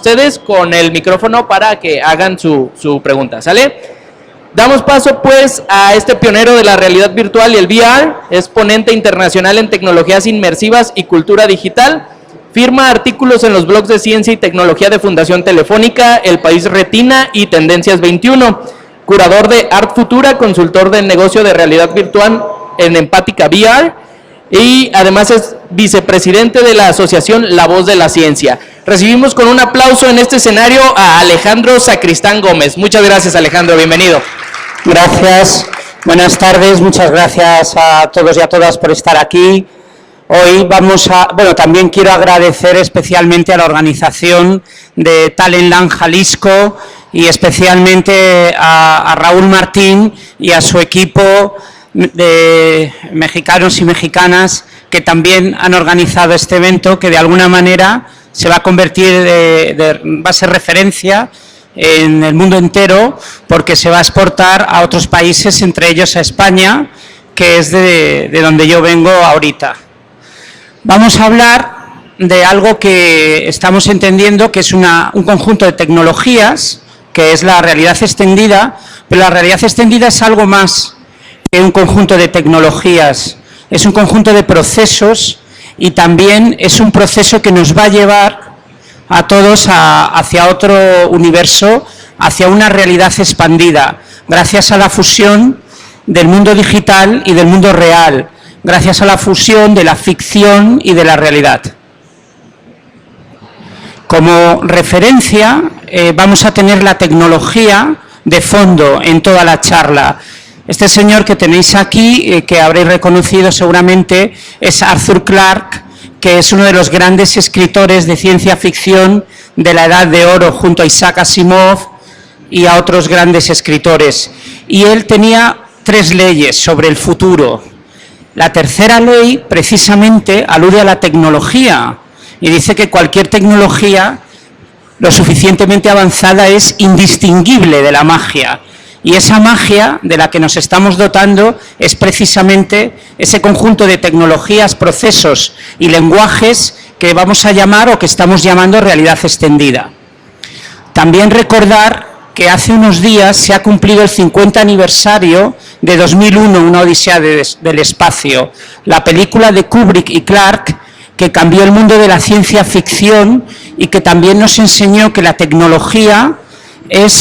ustedes con el micrófono para que hagan su pregunta, ¿sale? Damos paso pues a este pionero de la realidad virtual y el VR, es ponente internacional en tecnologías inmersivas y cultura digital, firma artículos en los blogs de ciencia y tecnología de Fundación Telefónica, El País Retina y Tendencias 21, curador de Art Futura, consultor de negocio de realidad virtual en Empática VR y además es vicepresidente de la asociación La Voz de la Ciencia. Recibimos con un aplauso en este escenario a Alejandro Sacristán Gómez. Muchas gracias, Alejandro, bienvenido. Gracias, buenas tardes, muchas gracias a todos y a todas por estar aquí. Hoy también quiero agradecer especialmente a la organización de Talentland Jalisco y especialmente a Raúl Martín y a su equipo de mexicanos y mexicanas que también han organizado este evento que de alguna manera se va a convertir, va a ser referencia en el mundo entero porque se va a exportar a otros países, entre ellos a España, que es de donde yo vengo ahorita. Vamos a hablar de algo que estamos entendiendo que es un conjunto de tecnologías, que es la realidad extendida, pero la realidad extendida es algo más que un conjunto de tecnologías, es un conjunto de procesos y también es un proceso que nos va a llevar a todos hacia otro universo, hacia una realidad expandida, gracias a la fusión del mundo digital y del mundo real, gracias a la fusión de la ficción y de la realidad. Como referencia vamos a tener la tecnología de fondo en toda la charla. Este señor que tenéis aquí, que habréis reconocido seguramente, es Arthur Clarke, que es uno de los grandes escritores de ciencia ficción de la Edad de Oro, junto a Isaac Asimov y a otros grandes escritores. Y él tenía 3 leyes sobre el futuro. La tercera ley, precisamente, alude a la tecnología y dice que cualquier tecnología lo suficientemente avanzada es indistinguible de la magia. Y esa magia de la que nos estamos dotando es precisamente ese conjunto de tecnologías, procesos y lenguajes que vamos a llamar o que estamos llamando realidad extendida. También recordar que hace unos días se ha cumplido el 50 aniversario de 2001, una odisea del espacio, la película de Kubrick y Clarke que cambió el mundo de la ciencia ficción y que también nos enseñó que la tecnología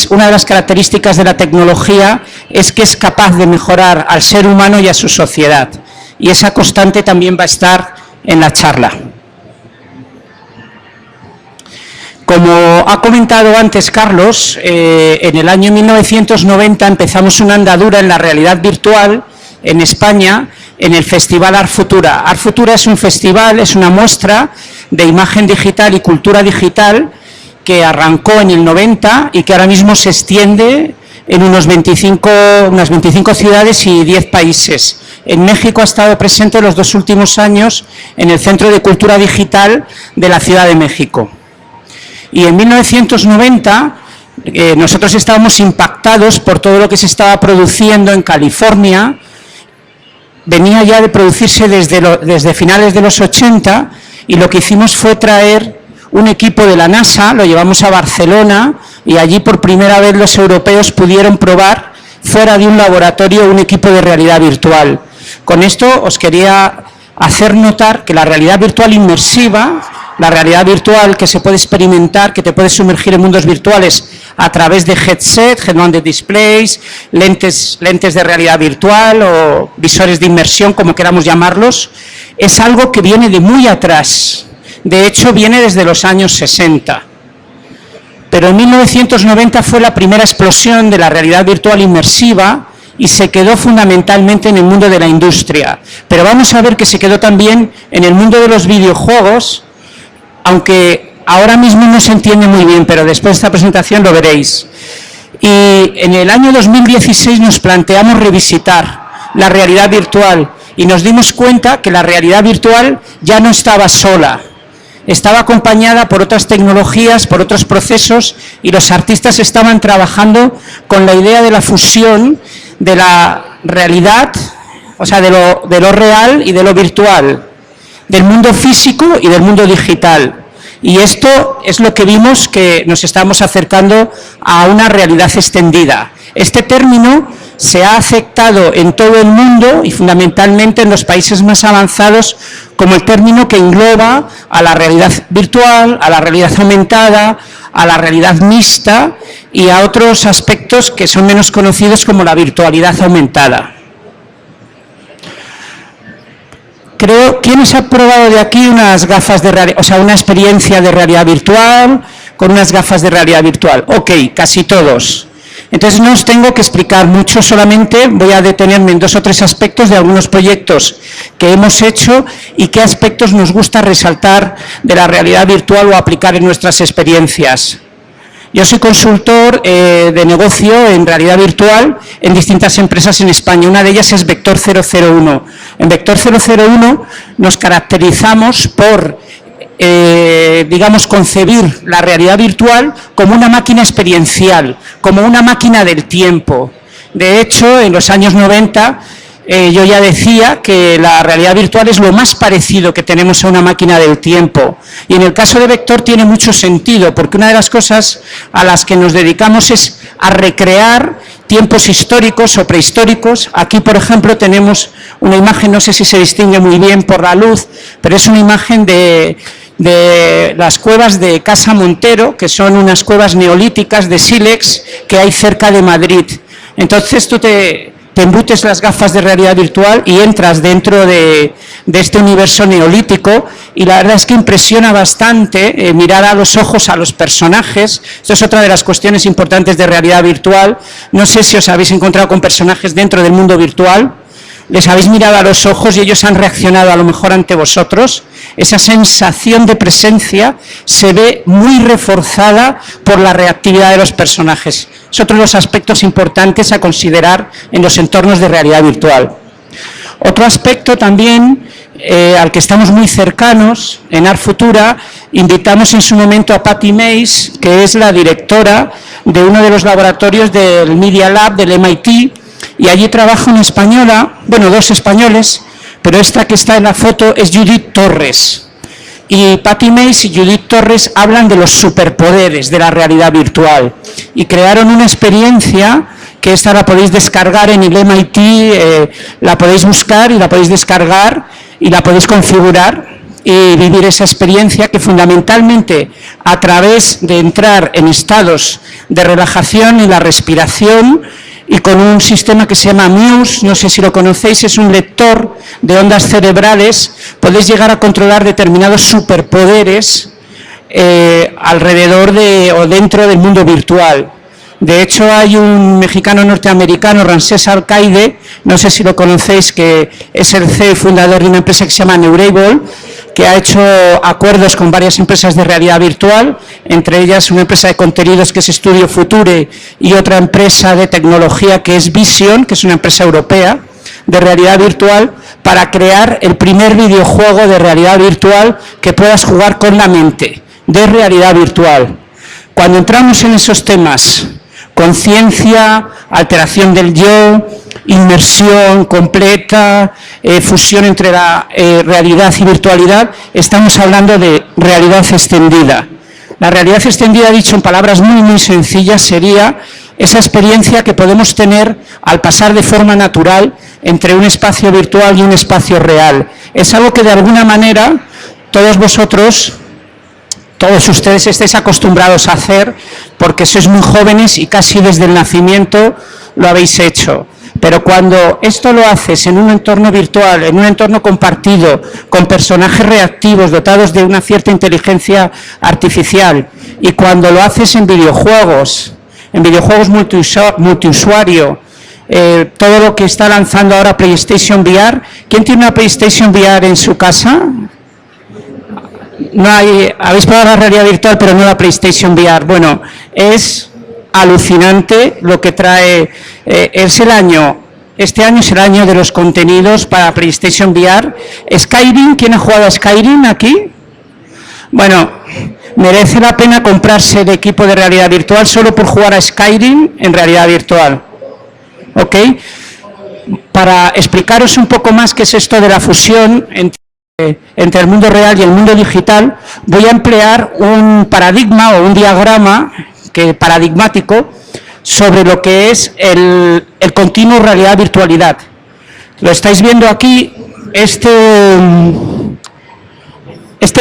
una de las características de la tecnología es que es capaz de mejorar al ser humano y a su sociedad. Y esa constante también va a estar en la charla. Como ha comentado antes Carlos, en el año 1990 empezamos una andadura en la realidad virtual en España en el Festival Art Futura. Art Futura es un festival, es una muestra de imagen digital y cultura digital que arrancó en el 90 y que ahora mismo se extiende en unas 25 ciudades y 10 países. En México ha estado presente los 2 últimos años en el Centro de Cultura Digital de la Ciudad de México. Y en 1990 nosotros estábamos impactados por todo lo que se estaba produciendo en California. Venía ya de producirse desde finales de los 80 y lo que hicimos fue traer un equipo de la NASA, lo llevamos a Barcelona y allí por primera vez los europeos pudieron probar fuera de un laboratorio un equipo de realidad virtual. Con esto os quería hacer notar que la realidad virtual inmersiva, la realidad virtual que se puede experimentar, que te puedes sumergir en mundos virtuales a través de headset, head-mounted displays, lentes de realidad virtual o visores de inmersión, como queramos llamarlos, es algo que viene de muy atrás. De hecho, viene desde los años 60. Pero en 1990 fue la primera explosión de la realidad virtual inmersiva y se quedó fundamentalmente en el mundo de la industria. Pero vamos a ver que se quedó también en el mundo de los videojuegos, aunque ahora mismo no se entiende muy bien, pero después de esta presentación lo veréis. Y en el año 2016 nos planteamos revisitar la realidad virtual y nos dimos cuenta que la realidad virtual ya no estaba sola. Estaba acompañada por otras tecnologías, por otros procesos y los artistas estaban trabajando con la idea de la fusión de la realidad, o sea, de lo real y de lo virtual, del mundo físico y del mundo digital. Y esto es lo que vimos, que nos estamos acercando a una realidad extendida. Este término se ha aceptado en todo el mundo y fundamentalmente en los países más avanzados como el término que engloba a la realidad virtual, a la realidad aumentada, a la realidad mixta y a otros aspectos que son menos conocidos como la virtualidad aumentada. ¿Quiénes han probado de aquí unas gafas de realidad, o sea, una experiencia de realidad virtual con unas gafas de realidad virtual? Ok, casi todos. Entonces no os tengo que explicar mucho, solamente voy a detenerme en 2 o 3 aspectos de algunos proyectos que hemos hecho y qué aspectos nos gusta resaltar de la realidad virtual o aplicar en nuestras experiencias. Yo soy consultor de negocio en realidad virtual en distintas empresas en España. Una de ellas es Vector 001. En Vector 001 nos caracterizamos por, digamos, concebir la realidad virtual como una máquina experiencial, como una máquina del tiempo. De hecho, en los años 90... yo ya decía que la realidad virtual es lo más parecido que tenemos a una máquina del tiempo. Y en el caso de Vector tiene mucho sentido, porque una de las cosas a las que nos dedicamos es a recrear tiempos históricos o prehistóricos. Aquí, por ejemplo, tenemos una imagen, no sé si se distingue muy bien por la luz, pero es una imagen de las cuevas de Casa Montero, que son unas cuevas neolíticas de sílex que hay cerca de Madrid. Entonces tú te embutes las gafas de realidad virtual y entras dentro de este universo neolítico y la verdad es que impresiona bastante mirar a los ojos a los personajes. Esto es otra de las cuestiones importantes de realidad virtual. No sé si os habéis encontrado con personajes dentro del mundo virtual. Les habéis mirado a los ojos y ellos han reaccionado a lo mejor ante vosotros. Esa sensación de presencia se ve muy reforzada por la reactividad de los personajes. Es otro de los aspectos importantes a considerar en los entornos de realidad virtual. Otro aspecto también al que estamos muy cercanos, en Art Futura, invitamos en su momento a Patty Mays, que es la directora de uno de los laboratorios del Media Lab del MIT, y allí trabaja una española, bueno, 2 españoles, pero esta que está en la foto es Judith Torres. Y Patty Mays y Judith Torres hablan de los superpoderes de la realidad virtual y crearon una experiencia que esta la podéis descargar en el MIT, la podéis buscar y la podéis descargar y la podéis configurar y vivir esa experiencia que fundamentalmente a través de entrar en estados de relajación y la respiración y con un sistema que se llama Muse, no sé si lo conocéis, es un lector de ondas cerebrales, podéis llegar a controlar determinados superpoderes alrededor o dentro del mundo virtual. De hecho, hay un mexicano norteamericano, Ramsés Alcaide, no sé si lo conocéis, que es el CEO y fundador de una empresa que se llama Neurable, que ha hecho acuerdos con varias empresas de realidad virtual, entre ellas una empresa de contenidos que es Studio Future y otra empresa de tecnología que es Vision, que es una empresa europea de realidad virtual, para crear el primer videojuego de realidad virtual que puedas jugar con la mente, de realidad virtual. Cuando entramos en esos temas, conciencia, alteración del yo, inmersión completa, fusión entre la realidad y virtualidad, estamos hablando de realidad extendida. La realidad extendida, dicho en palabras muy sencillas, sería esa experiencia que podemos tener al pasar de forma natural entre un espacio virtual y un espacio real. Es algo que de alguna manera todos vosotros, todos ustedes estáis acostumbrados a hacer porque sois muy jóvenes y casi desde el nacimiento lo habéis hecho. Pero cuando esto lo haces en un entorno virtual, en un entorno compartido, con personajes reactivos dotados de una cierta inteligencia artificial, y cuando lo haces en videojuegos multiusuario, todo lo que está lanzando ahora PlayStation VR. ¿Quién tiene una PlayStation VR en su casa? No hay, habéis probado la realidad virtual, pero no la PlayStation VR. Bueno, es alucinante lo que trae. Este año es el año de los contenidos para PlayStation VR. Skyrim, ¿quién ha jugado a Skyrim aquí? Bueno, merece la pena comprarse el equipo de realidad virtual solo por jugar a Skyrim en realidad virtual. ¿Ok? Para explicaros un poco más qué es esto de la fusión entre entre el mundo real y el mundo digital, voy a emplear un paradigma o un diagrama paradigmático sobre lo que es el continuo realidad-virtualidad. Lo estáis viendo aquí, este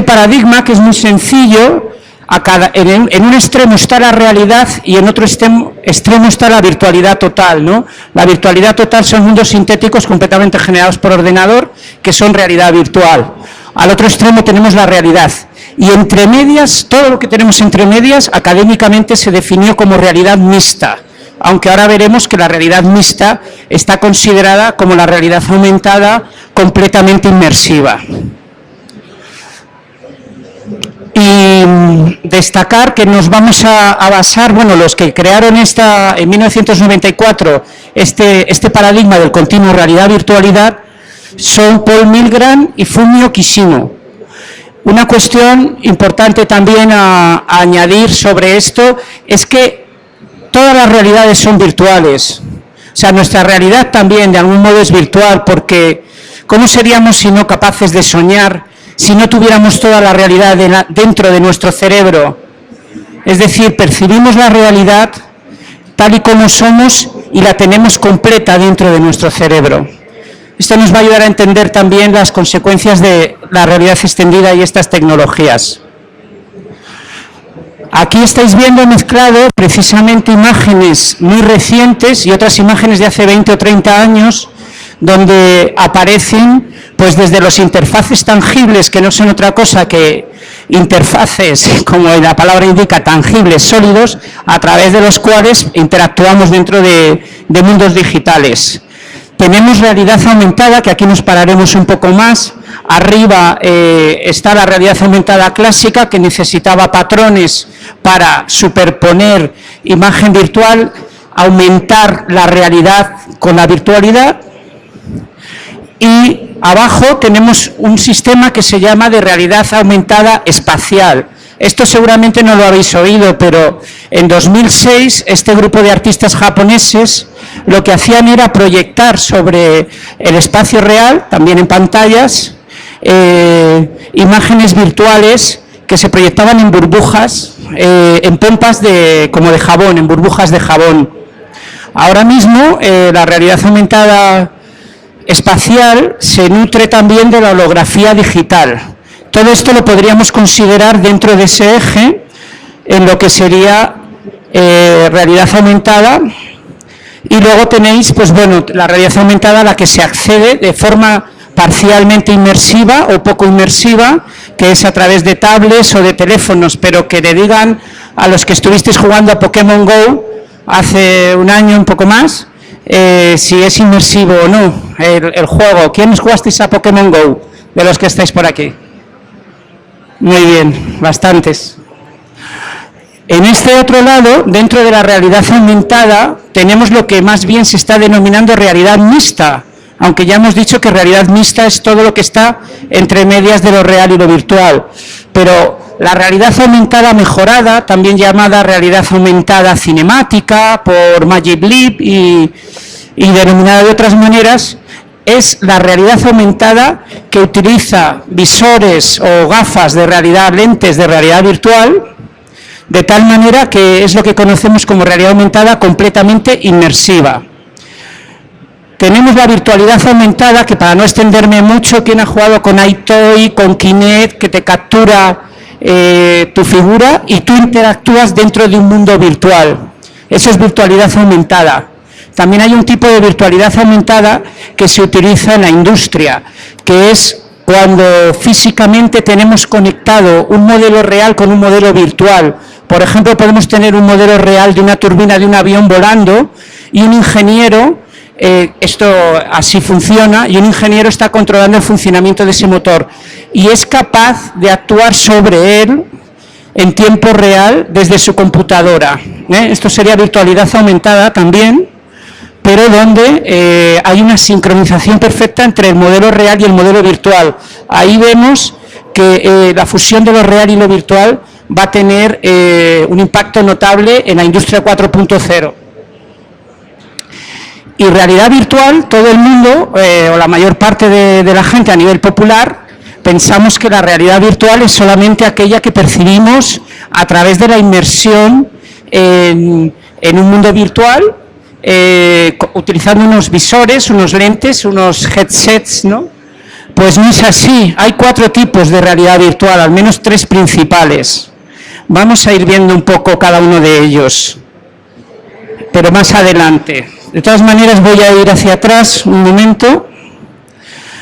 paradigma, que es muy sencillo. En un extremo está la realidad y en otro extremo está la virtualidad total, ¿no? La virtualidad total son mundos sintéticos completamente generados por ordenador, que son realidad virtual. Al otro extremo tenemos la realidad. Y entre medias, todo lo que tenemos entre medias, académicamente se definió como realidad mixta, aunque ahora veremos que la realidad mixta está considerada como la realidad aumentada completamente inmersiva. Y destacar que nos vamos a basar, bueno, los que crearon en 1994 este paradigma del continuo realidad-virtualidad son Paul Milgram y Fumio Kishino. Una cuestión importante también a añadir sobre esto es que todas las realidades son virtuales. O sea, nuestra realidad también de algún modo es virtual, porque ¿cómo seríamos si no capaces de soñar si no tuviéramos toda la realidad dentro de nuestro cerebro? Es decir, percibimos la realidad tal y como somos y la tenemos completa dentro de nuestro cerebro. Esto nos va a ayudar a entender también las consecuencias de la realidad extendida y estas tecnologías. Aquí estáis viendo mezclado precisamente imágenes muy recientes y otras imágenes de hace 20 o 30 años, donde aparecen pues desde los interfaces tangibles, que no son otra cosa que interfaces, como la palabra indica, tangibles, sólidos, a través de los cuales interactuamos dentro de mundos digitales. Tenemos realidad aumentada, que aquí nos pararemos un poco más. Arriba está la realidad aumentada clásica, que necesitaba patrones para superponer imagen virtual, aumentar la realidad con la virtualidad. Y abajo tenemos un sistema que se llama de realidad aumentada espacial. Esto seguramente no lo habéis oído, pero en 2006 este grupo de artistas japoneses lo que hacían era proyectar sobre el espacio real, también en pantallas, imágenes virtuales que se proyectaban en burbujas, en pompas como de jabón, en burbujas de jabón. Ahora mismo la realidad aumentada espacial se nutre también de la holografía digital. Todo esto lo podríamos considerar dentro de ese eje en lo que sería realidad aumentada. Y luego tenéis, pues bueno, la realidad aumentada a la que se accede de forma parcialmente inmersiva o poco inmersiva, que es a través de tablets o de teléfonos, pero que le digan a los que estuvisteis jugando a Pokémon GO hace un año, un poco más, si es inmersivo o no el juego. ¿Quiénes jugasteis a Pokémon GO de los que estáis por aquí? Muy bien, bastantes. En este otro lado, dentro de la realidad aumentada, tenemos lo que más bien se está denominando realidad mixta, aunque ya hemos dicho que realidad mixta es todo lo que está entre medias de lo real y lo virtual. Pero la realidad aumentada mejorada, también llamada realidad aumentada cinemática por Magic Leap y denominada de otras maneras, es la realidad aumentada que utiliza visores o gafas de realidad, lentes de realidad virtual, de tal manera que es lo que conocemos como realidad aumentada completamente inmersiva. Tenemos la virtualidad aumentada, que para no extenderme mucho, quien ha jugado con iToy, con Kinect, que te captura tu figura y tú interactúas dentro de un mundo virtual. Eso es virtualidad aumentada. También hay un tipo de virtualidad aumentada que se utiliza en la industria, que es cuando físicamente tenemos conectado un modelo real con un modelo virtual. Por ejemplo, podemos tener un modelo real de una turbina de un avión volando y un ingeniero, esto así funciona, y un ingeniero está controlando el funcionamiento de ese motor y es capaz de actuar sobre él en tiempo real desde su computadora. Esto sería virtualidad aumentada también, pero donde hay una sincronización perfecta entre el modelo real y el modelo virtual. Ahí vemos que la fusión de lo real y lo virtual va a tener un impacto notable en la industria 4.0. Y realidad virtual, todo el mundo, o la mayor parte de la gente a nivel popular, pensamos que la realidad virtual es solamente aquella que percibimos a través de la inmersión en un mundo virtual, utilizando unos visores, unos lentes, unos headsets, ¿no? Pues no es así. Hay 4 tipos de realidad virtual, al menos 3 principales. Vamos a ir viendo un poco cada uno de ellos, pero más adelante. De todas maneras voy a ir hacia atrás un momento.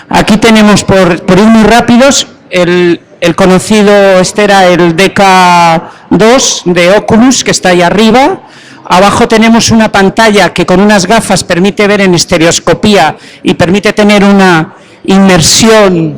Aquí tenemos, por ir muy rápidos, el conocido, este era el DK2 de Oculus, que está ahí arriba. Abajo tenemos una pantalla que con unas gafas permite ver en estereoscopía y permite tener una inmersión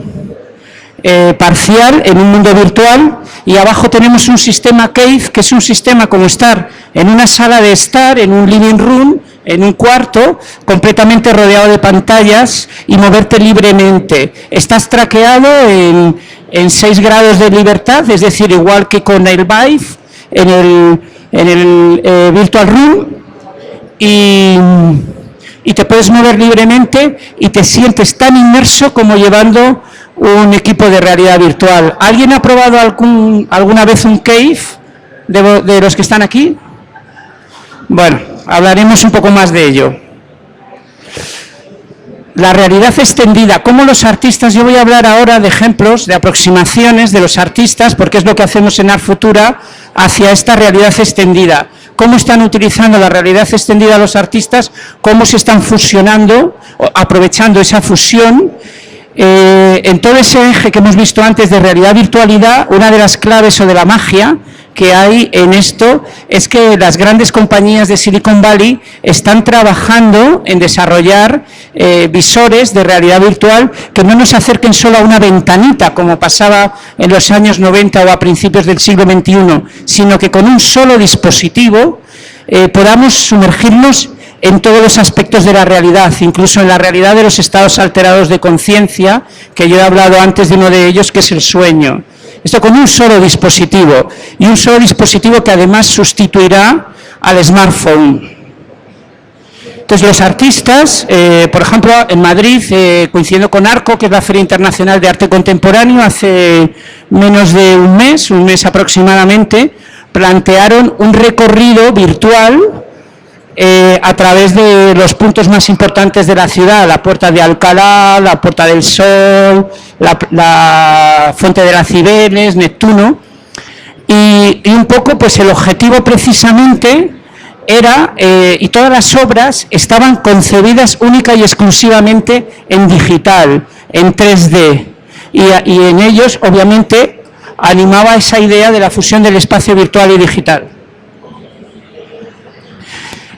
parcial en un mundo virtual. Y abajo tenemos un sistema Cave, que es un sistema como estar en una sala de estar, en un living room, en un cuarto, completamente rodeado de pantallas y moverte libremente. Estás traqueado en 6 grados de libertad, es decir, igual que con el Vive, en el Virtual Room, y te puedes mover libremente y te sientes tan inmerso como llevando un equipo de realidad virtual. ¿Alguien ha probado alguna vez un Cave de los que están aquí? Bueno, hablaremos un poco más de ello. La realidad extendida, cómo los artistas, yo voy a hablar ahora de ejemplos, de aproximaciones de los artistas, porque es lo que hacemos en Art Futura, hacia esta realidad extendida. Cómo están utilizando la realidad extendida los artistas, cómo se están fusionando, aprovechando esa fusión. En todo ese eje que hemos visto antes de realidad-virtualidad, una de las claves o de la magia que hay en esto es que las grandes compañías de Silicon Valley están trabajando en desarrollar visores de realidad virtual que no nos acerquen solo a una ventanita, como pasaba en los años 90 o a principios del siglo XXI, sino que con un solo dispositivo podamos sumergirnos en todos los aspectos de la realidad, incluso en la realidad de los estados alterados de conciencia, que yo he hablado antes de uno de ellos, que es el sueño. Esto con un solo dispositivo, y un solo dispositivo que además sustituirá al smartphone. Entonces los artistas, por ejemplo, en Madrid, coincidiendo con ARCO, que es la Feria Internacional de Arte Contemporáneo, hace menos de un mes aproximadamente, plantearon un recorrido virtual a través de los puntos más importantes de la ciudad, la Puerta de Alcalá, la Puerta del Sol, la Fuente de las Cibeles, Neptuno, y un poco pues el objetivo precisamente era, y todas las obras estaban concebidas única y exclusivamente en digital, en 3D, y en ellos obviamente animaba esa idea de la fusión del espacio virtual y digital.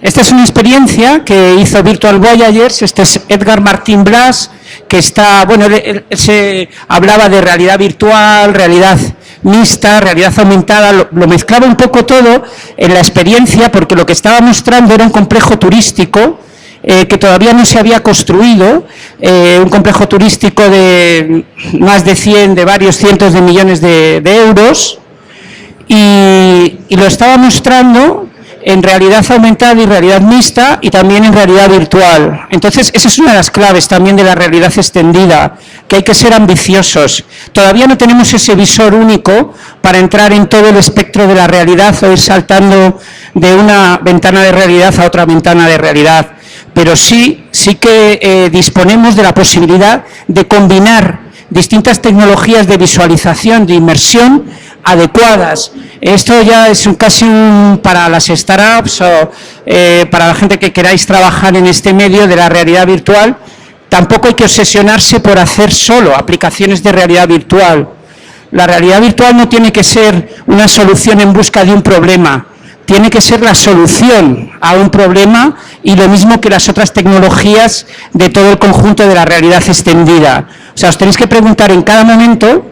Esta es una experiencia que hizo Virtual Voyagers. Este es Edgar Martín Blas, que está, bueno, él se hablaba de realidad virtual, realidad mixta, realidad aumentada, lo mezclaba un poco todo en la experiencia, porque lo que estaba mostrando era un complejo turístico que todavía no se había construido, un complejo turístico de más de 100, de varios cientos de millones de euros, y lo estaba mostrando en realidad aumentada y realidad mixta, y también en realidad virtual. Entonces, esa es una de las claves también de la realidad extendida, que hay que ser ambiciosos. Todavía no tenemos ese visor único para entrar en todo el espectro de la realidad o ir saltando de una ventana de realidad a otra ventana de realidad, pero sí que disponemos de la posibilidad de combinar distintas tecnologías de visualización, de inmersión adecuadas. Esto ya es casi para las startups o para la gente que queráis trabajar en este medio de la realidad virtual. Tampoco hay que obsesionarse por hacer solo aplicaciones de realidad virtual. La realidad virtual no tiene que ser una solución en busca de un problema, tiene que ser la solución a un problema, y lo mismo que las otras tecnologías de todo el conjunto de la realidad extendida. O sea, os tenéis que preguntar en cada momento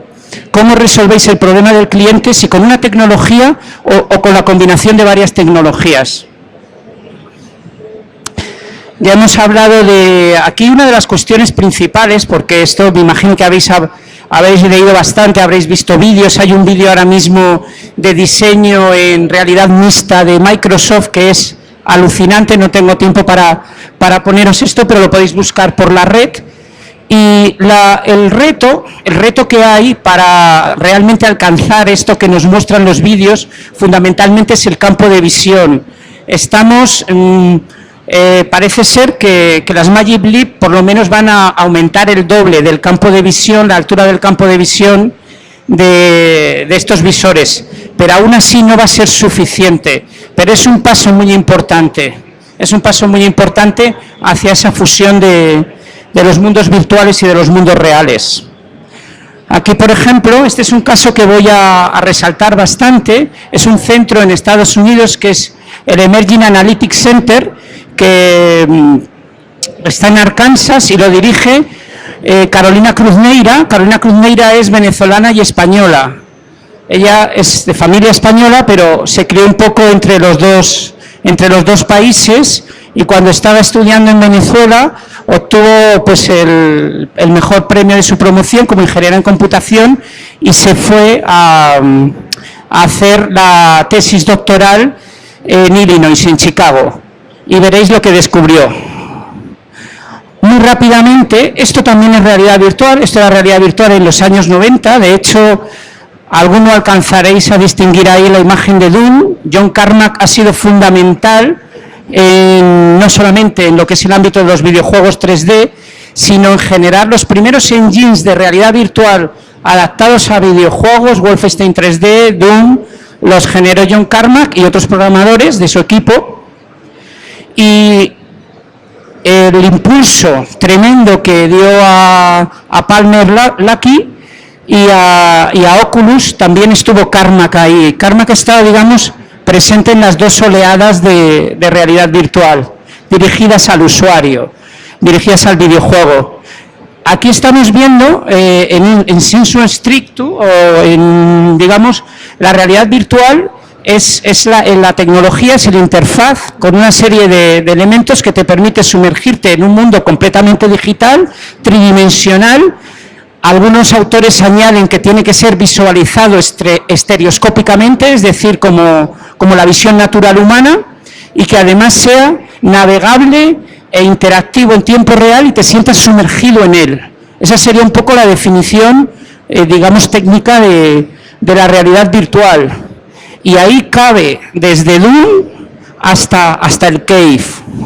cómo resolvéis el problema del cliente, si con una tecnología o con la combinación de varias tecnologías. Ya hemos hablado de aquí una de las cuestiones principales, porque esto me imagino que habéis leído bastante, habréis visto vídeos. Hay un vídeo ahora mismo de diseño en realidad mixta de Microsoft que es alucinante. No tengo tiempo para poneros esto, pero lo podéis buscar por la red. Y el reto que hay para realmente alcanzar esto que nos muestran los vídeos, fundamentalmente es el campo de visión. Parece ser que las Magic Leap por lo menos van a aumentar el doble del campo de visión, la altura del campo de visión de estos visores, pero aún así no va a ser suficiente, pero es un paso muy importante, hacia esa fusión de los mundos virtuales y de los mundos reales. Aquí, por ejemplo, este es un caso que voy a resaltar bastante, es un centro en Estados Unidos que es el Emerging Analytics Center, que está en Arkansas y lo dirige Carolina Cruz Neira. Carolina Cruz Neira es venezolana y española. Ella es de familia española, pero se crió un poco entre los dos países, y cuando estaba estudiando en Venezuela obtuvo pues el mejor premio de su promoción como ingeniera en computación y se fue a hacer la tesis doctoral en Illinois, en Chicago, y veréis lo que descubrió. Muy rápidamente, esto también es realidad virtual, esto era realidad virtual en los años 90, de hecho, alguno alcanzaréis a distinguir ahí la imagen de Doom. John Carmack ha sido fundamental no solamente en lo que es el ámbito de los videojuegos 3D, sino en generar los primeros engines de realidad virtual adaptados a videojuegos. Wolfenstein 3D, Doom, los generó John Carmack y otros programadores de su equipo, y el impulso tremendo que dio a Palmer Luckey y a Oculus también estuvo Carmack ahí. Carmack estaba, digamos, presente en las dos oleadas de realidad virtual, dirigidas al usuario, dirigidas al videojuego. Aquí estamos viendo, en sensu stricto, o en, digamos, la realidad virtual es la tecnología, es la interfaz con una serie de elementos que te permite sumergirte en un mundo completamente digital, tridimensional. Algunos autores añaden que tiene que ser visualizado estereoscópicamente, es decir, como la visión natural humana, y que además sea navegable e interactivo en tiempo real y te sientas sumergido en él. Esa sería un poco la definición, digamos, técnica de la realidad virtual. Y ahí cabe desde Doom hasta el Cave.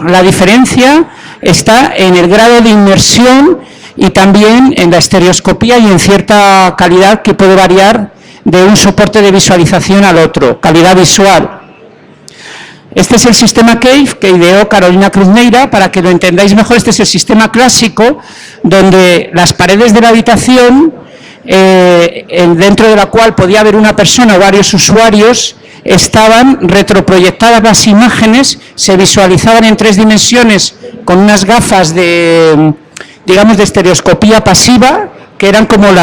La diferencia está en el grado de inmersión y también en la estereoscopía y en cierta calidad que puede variar de un soporte de visualización al otro, calidad visual. Este es el sistema Cave que ideó Carolina Cruz Neira. Para que lo entendáis mejor, este es el sistema clásico, donde las paredes de la habitación, dentro de la cual podía haber una persona o varios usuarios, estaban retroproyectadas las imágenes, se visualizaban en 3 dimensiones con unas gafas de, digamos, de estereoscopía pasiva, que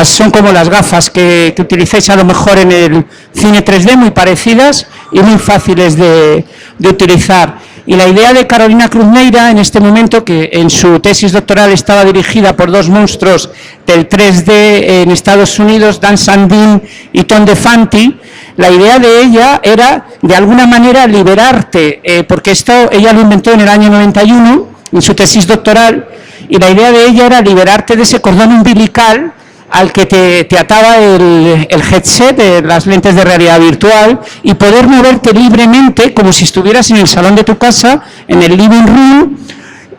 son como las gafas que utilizáis a lo mejor en el cine 3D, muy parecidas y muy fáciles de utilizar. Y la idea de Carolina Cruz Neira, en este momento, que en su tesis doctoral estaba dirigida por 2 monstruos del 3D en Estados Unidos, Dan Sandin y Tom DeFanti, la idea de ella era, de alguna manera, liberarte, porque esto ella lo inventó en el año 91, en su tesis doctoral, y la idea de ella era liberarte de ese cordón umbilical al que te ataba el headset de las lentes de realidad virtual, y poder moverte libremente como si estuvieras en el salón de tu casa, en el living room,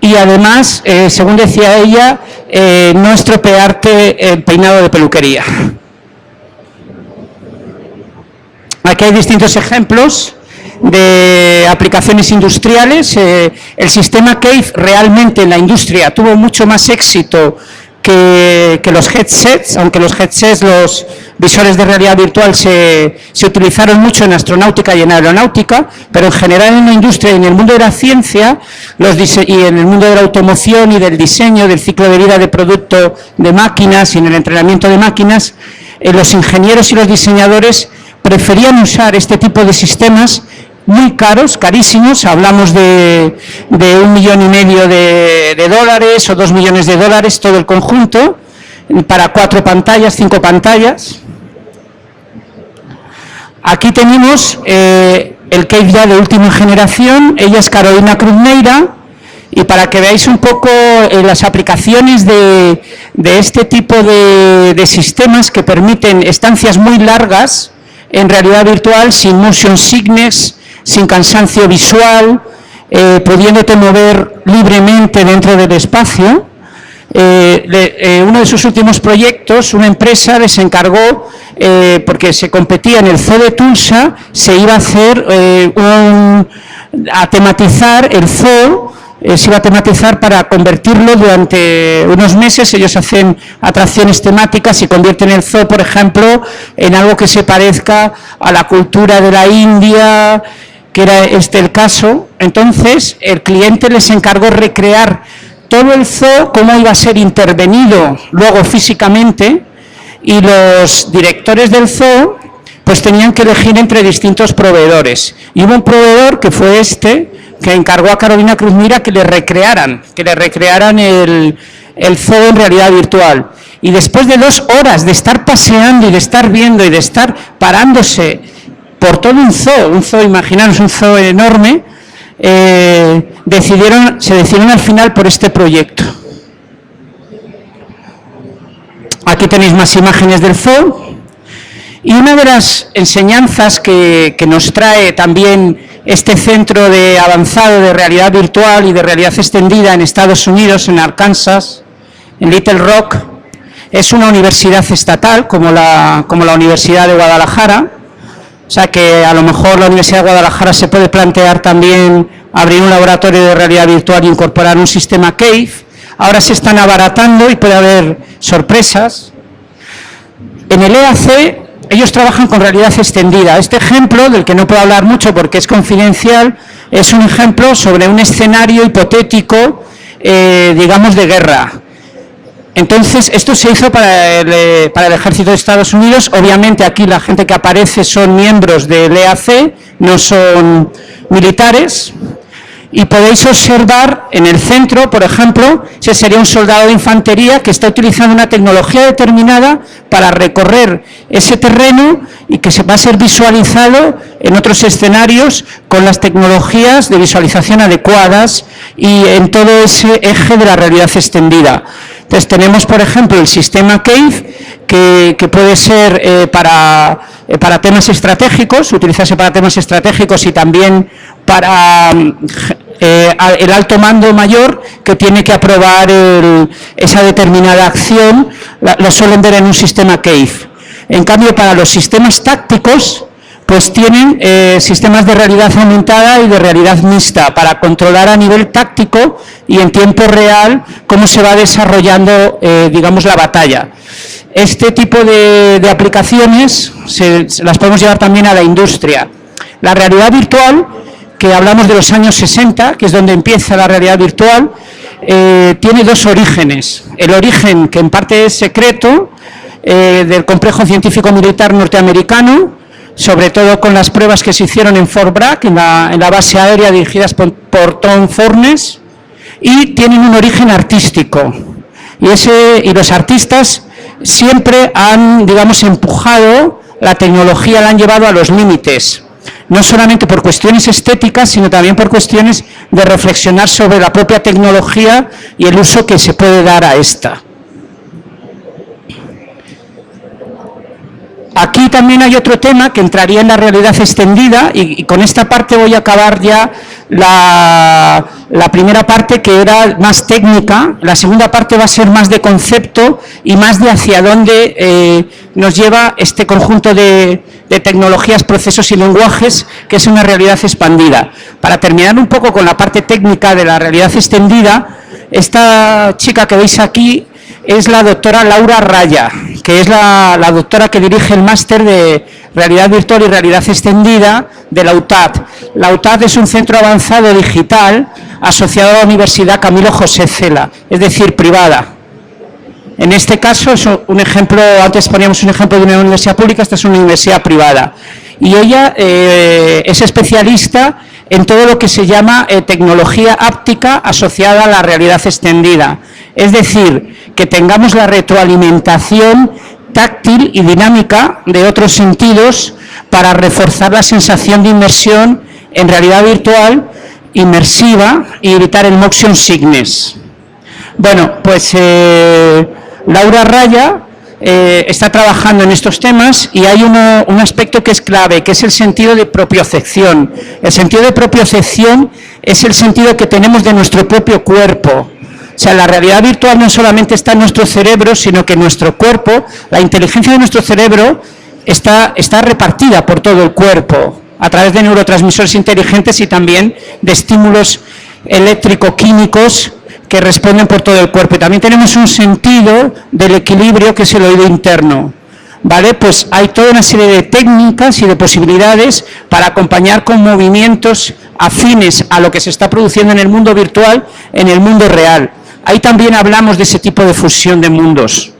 y además, según decía ella, no estropearte el peinado de peluquería. Aquí hay distintos ejemplos de aplicaciones industriales. El sistema Cave realmente en la industria tuvo mucho más éxito que los headsets, aunque los headsets, los visores de realidad virtual se utilizaron mucho en astronáutica y en aeronáutica, pero en general en la industria y en el mundo de la ciencia y en el mundo de la automoción y del diseño, del ciclo de vida de producto de máquinas y en el entrenamiento de máquinas, los ingenieros y los diseñadores preferían usar este tipo de sistemas muy caros, carísimos. Hablamos de $1,5 millones de dólares o $2 millones de dólares todo el conjunto, para 4 pantallas, 5 pantallas. Aquí tenemos el Cave ya de última generación. Ella es Carolina Cruz Neira, Y para que veáis un poco las aplicaciones de este tipo de sistemas que permiten estancias muy largas en realidad virtual, sin motion sickness, sin cansancio visual, pudiéndote mover libremente dentro del espacio. Uno de sus últimos proyectos, una empresa les encargó, porque se competía en el zoo de Tulsa, se iba a hacer a tematizar el zoo, se iba a tematizar para convertirlo durante unos meses. Ellos hacen atracciones temáticas y convierten el zoo, por ejemplo, en algo que se parezca a la cultura de la India, que era el caso. Entonces, el cliente les encargó recrear todo el zoo, cómo iba a ser intervenido luego físicamente, y los directores del zoo pues tenían que elegir entre distintos proveedores. Y hubo un proveedor, que fue que encargó a Carolina Cruz Mira que le recrearan el zoo en realidad virtual. Y después de 2 horas de estar paseando y de estar viendo y de estar parándose por todo un zoo, imaginaros un zoo enorme, se decidieron al final por este proyecto. Aquí tenéis más imágenes del zoo. Y una de las enseñanzas que nos trae también este centro de avanzado de realidad virtual y de realidad extendida en Estados Unidos, en Arkansas, en Little Rock, es una universidad estatal como la Universidad de Guadalajara. O sea que a lo mejor la Universidad de Guadalajara se puede plantear también abrir un laboratorio de realidad virtual e incorporar un sistema CAVE. Ahora se están abaratando y puede haber sorpresas. En el EAC ellos trabajan con realidad extendida. Este ejemplo, del que no puedo hablar mucho porque es confidencial, es un ejemplo sobre un escenario hipotético, digamos, de guerra. Entonces, esto se hizo para el ejército de Estados Unidos. Obviamente aquí la gente que aparece son miembros del EAC, no son militares. Y podéis observar en el centro, por ejemplo, ese sería un soldado de infantería que está utilizando una tecnología determinada para recorrer ese terreno y que va a ser visualizado en otros escenarios con las tecnologías de visualización adecuadas y en todo ese eje de la realidad extendida. Entonces tenemos, por ejemplo, el sistema CAVE, que puede ser para temas estratégicos, utilizarse para temas estratégicos y también para el alto mando mayor que tiene que aprobar esa determinada acción, lo suelen ver en un sistema CAVE. En cambio, para los sistemas tácticos, pues tienen sistemas de realidad aumentada y de realidad mixta para controlar a nivel táctico y en tiempo real cómo se va desarrollando, digamos, la batalla. Este tipo de aplicaciones las podemos llevar también a la industria. La realidad virtual, que hablamos de los años 60, que es donde empieza la realidad virtual, tiene 2 orígenes. El origen, que en parte es secreto, del complejo científico militar norteamericano, sobre todo con las pruebas que se hicieron en Fort Bragg, en la base aérea dirigidas por Tom Furness, y tienen un origen artístico. Y los artistas siempre han, digamos, empujado la tecnología, la han llevado a los límites, no solamente por cuestiones estéticas, sino también por cuestiones de reflexionar sobre la propia tecnología y el uso que se puede dar a esta. Aquí también hay otro tema que entraría en la realidad extendida y con esta parte voy a acabar ya la primera parte, que era más técnica. La segunda parte va a ser más de concepto y más de hacia dónde nos lleva este conjunto de tecnologías, procesos y lenguajes, que es una realidad expandida. Para terminar un poco con la parte técnica de la realidad extendida, esta chica que veis aquí es la doctora Laura Raya, que es la doctora que dirige el máster de realidad virtual y realidad extendida de la UTAD. La UTAD es un centro avanzado digital asociado a la Universidad Camilo José Cela, es decir, privada. En este caso es un ejemplo, antes poníamos un ejemplo de una universidad pública, esta es una universidad privada. Y ella es especialista en todo lo que se llama tecnología áptica asociada a la realidad extendida. Es decir, que tengamos la retroalimentación táctil y dinámica de otros sentidos para reforzar la sensación de inmersión en realidad virtual inmersiva y evitar el motion sickness. Bueno, pues Laura Raya está trabajando en estos temas y hay un aspecto que es clave, que es el sentido de propiocepción. El sentido de propiocepción es el sentido que tenemos de nuestro propio cuerpo. O sea, la realidad virtual no solamente está en nuestro cerebro, sino que nuestro cuerpo, la inteligencia de nuestro cerebro está repartida por todo el cuerpo, a través de neurotransmisores inteligentes y también de estímulos eléctrico-químicos que responden por todo el cuerpo. Y también tenemos un sentido del equilibrio que es el oído interno, ¿vale? Pues hay toda una serie de técnicas y de posibilidades para acompañar con movimientos afines a lo que se está produciendo en el mundo virtual, en el mundo real. Ahí también hablamos de ese tipo de fusión de mundos.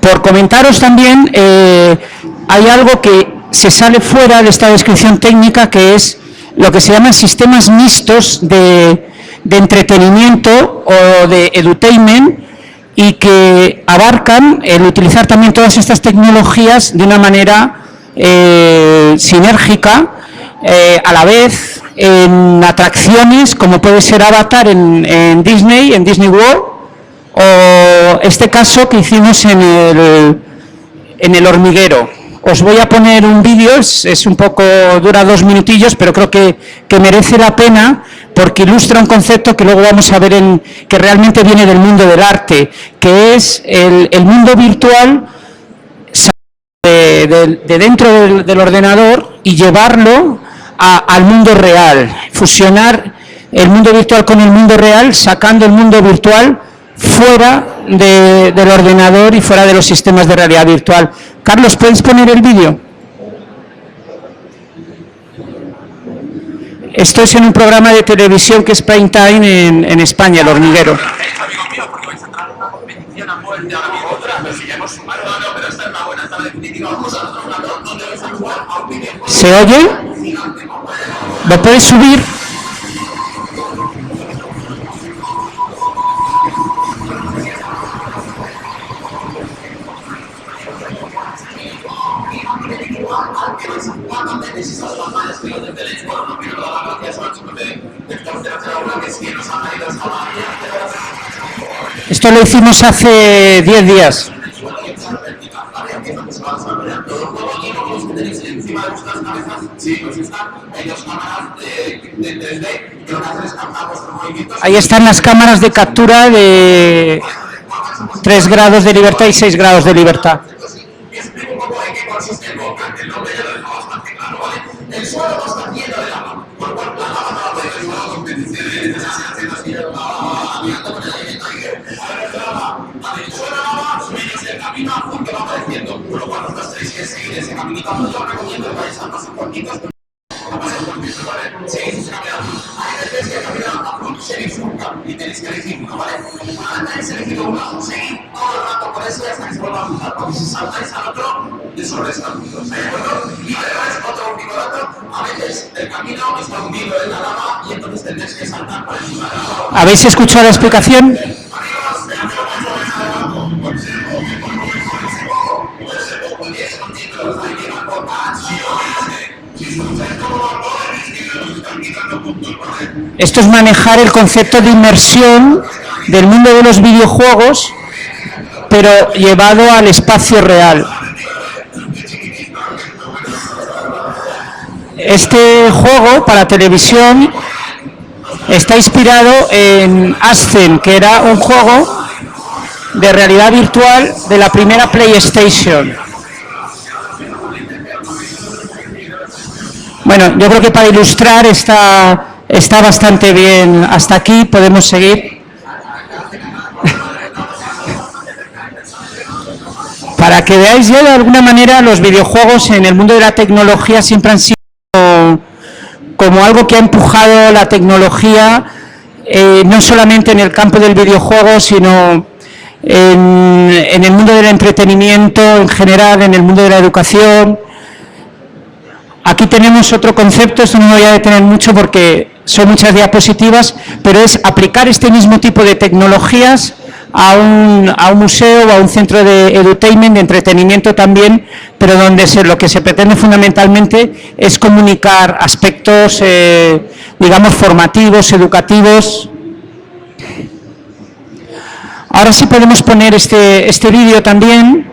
Por comentaros también, hay algo que se sale fuera de esta descripción técnica, que es lo que se llaman sistemas mixtos de entretenimiento o de edutainment, y que abarcan el utilizar también todas estas tecnologías de una manera sinérgica, a la vez en atracciones como puede ser Avatar en Disney World, o este caso que hicimos en el hormiguero. Os voy a poner un vídeo, es un poco, dura 2 minutillos, pero creo que merece la pena porque ilustra un concepto que luego vamos a ver que realmente viene del mundo del arte, que es el mundo virtual de dentro del ordenador y llevarlo al mundo real, fusionar el mundo virtual con el mundo real, sacando el mundo virtual fuera del ordenador y fuera de los sistemas de realidad virtual. Carlos, ¿puedes poner el vídeo? Esto es en un programa de televisión que es Prime Time en España, El Hormiguero. ¿Se oye? ¿Lo puedes subir? Esto lo hicimos hace 10 días. Ahí están las cámaras de captura de 3 grados de libertad y 6 grados de libertad. El suelo no está lleno de lava, por lo cual la lava no va a poder llevar con condiciones. El suelo lava menos el camino azul que va apareciendo, por lo cual vosotros tenéis que seguir ese caminito azul. Yo recomiendo que vayáis a pasos cortitos, seguís ese camino azul. Hay veces que el camino azul seguís un camino y tenéis que elegir uno, ¿vale? Cuando tenéis elegido uno, seguid todo el rato por eso hasta que se vuelva a cruzar, porque si saltáis al otro, eso resta puntos, ¿de acuerdo? Y además, otro último dato, a veces el camino está hundido en la lava y entonces tendréis que saltar por encima de la lava. ¿Habéis escuchado la explicación? Esto es manejar el concepto de inmersión del mundo de los videojuegos, pero llevado al espacio real. Este juego para televisión está inspirado en Ascent, que era un juego de realidad virtual de la primera PlayStation. Bueno, yo creo que para ilustrar está bastante bien. Hasta aquí podemos seguir. Para que veáis ya de alguna manera, los videojuegos en el mundo de la tecnología siempre han sido como algo que ha empujado la tecnología, no solamente en el campo del videojuego, sino en el mundo del entretenimiento en general, en el mundo de la educación. Aquí tenemos otro concepto, esto no me voy a detener mucho porque son muchas diapositivas, pero es aplicar este mismo tipo de tecnologías a un museo o a un centro de edutainment, de entretenimiento también, pero donde lo que se pretende fundamentalmente es comunicar aspectos, digamos, formativos, educativos. Ahora sí podemos poner este vídeo también,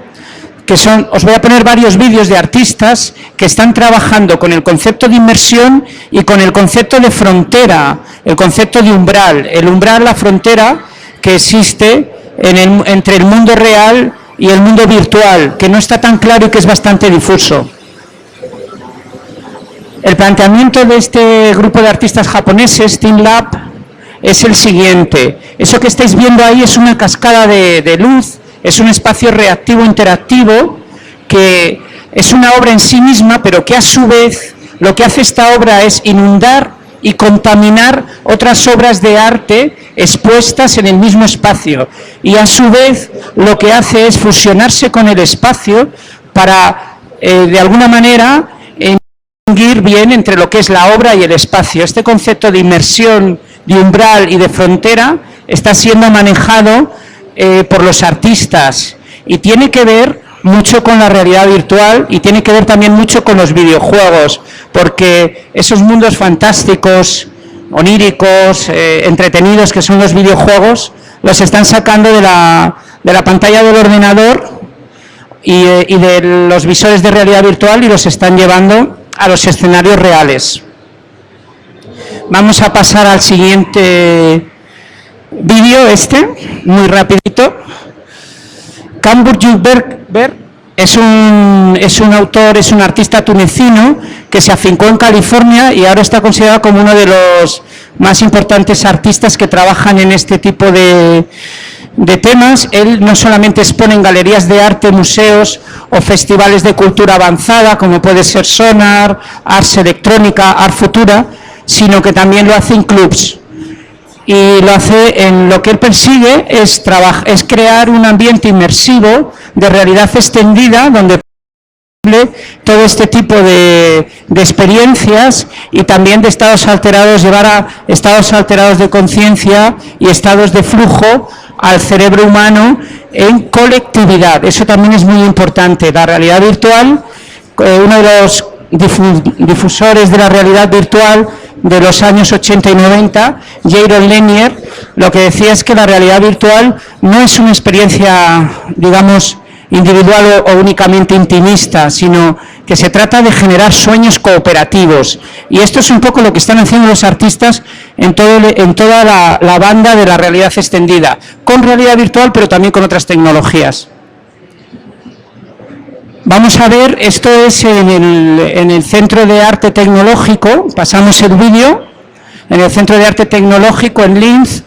que os voy a poner varios vídeos de artistas que están trabajando con el concepto de inmersión y con el concepto de frontera, el concepto de umbral. El umbral, la frontera que existe entre el mundo real y el mundo virtual, que no está tan claro y que es bastante difuso. El planteamiento de este grupo de artistas japoneses, TeamLab, es el siguiente. Eso que estáis viendo ahí es una cascada de luz, es un espacio reactivo interactivo, que es una obra en sí misma, pero que a su vez lo que hace esta obra es inundar y contaminar otras obras de arte expuestas en el mismo espacio. Y a su vez lo que hace es fusionarse con el espacio para, de alguna manera, distinguir bien entre lo que es la obra y el espacio. Este concepto de inmersión, de umbral y de frontera está siendo manejado por los artistas y tiene que ver mucho con la realidad virtual y tiene que ver también mucho con los videojuegos, porque esos mundos fantásticos, oníricos, entretenidos que son los videojuegos, los están sacando de la pantalla del ordenador y de los visores de realidad virtual y los están llevando a los escenarios reales. Vamos a pasar al siguiente vídeo, muy rapidito. Kambur Yukberk es un autor, es un artista tunecino que se afincó en California y ahora está considerado como uno de los más importantes artistas que trabajan en este tipo de temas. Él no solamente expone en galerías de arte, museos o festivales de cultura avanzada, como puede ser Sonar, Ars Electrónica, Art Futura, sino que también lo hace en clubs. Y lo hace en lo que él persigue es crear un ambiente inmersivo de realidad extendida donde todo este tipo de experiencias y también de estados alterados, llevar a estados alterados de conciencia y estados de flujo al cerebro humano en colectividad. Eso también es muy importante. La realidad virtual, uno de los difusores de la realidad virtual de los años 80 y 90, Jaron Lanier, lo que decía es que la realidad virtual no es una experiencia, digamos, individual o únicamente intimista, sino que se trata de generar sueños cooperativos. Y esto es un poco lo que están haciendo los artistas en toda la banda de la realidad extendida, con realidad virtual, pero también con otras tecnologías. Vamos a ver, esto es en el Centro de Arte Tecnológico, pasamos el vídeo, en el Centro de Arte Tecnológico en Linz,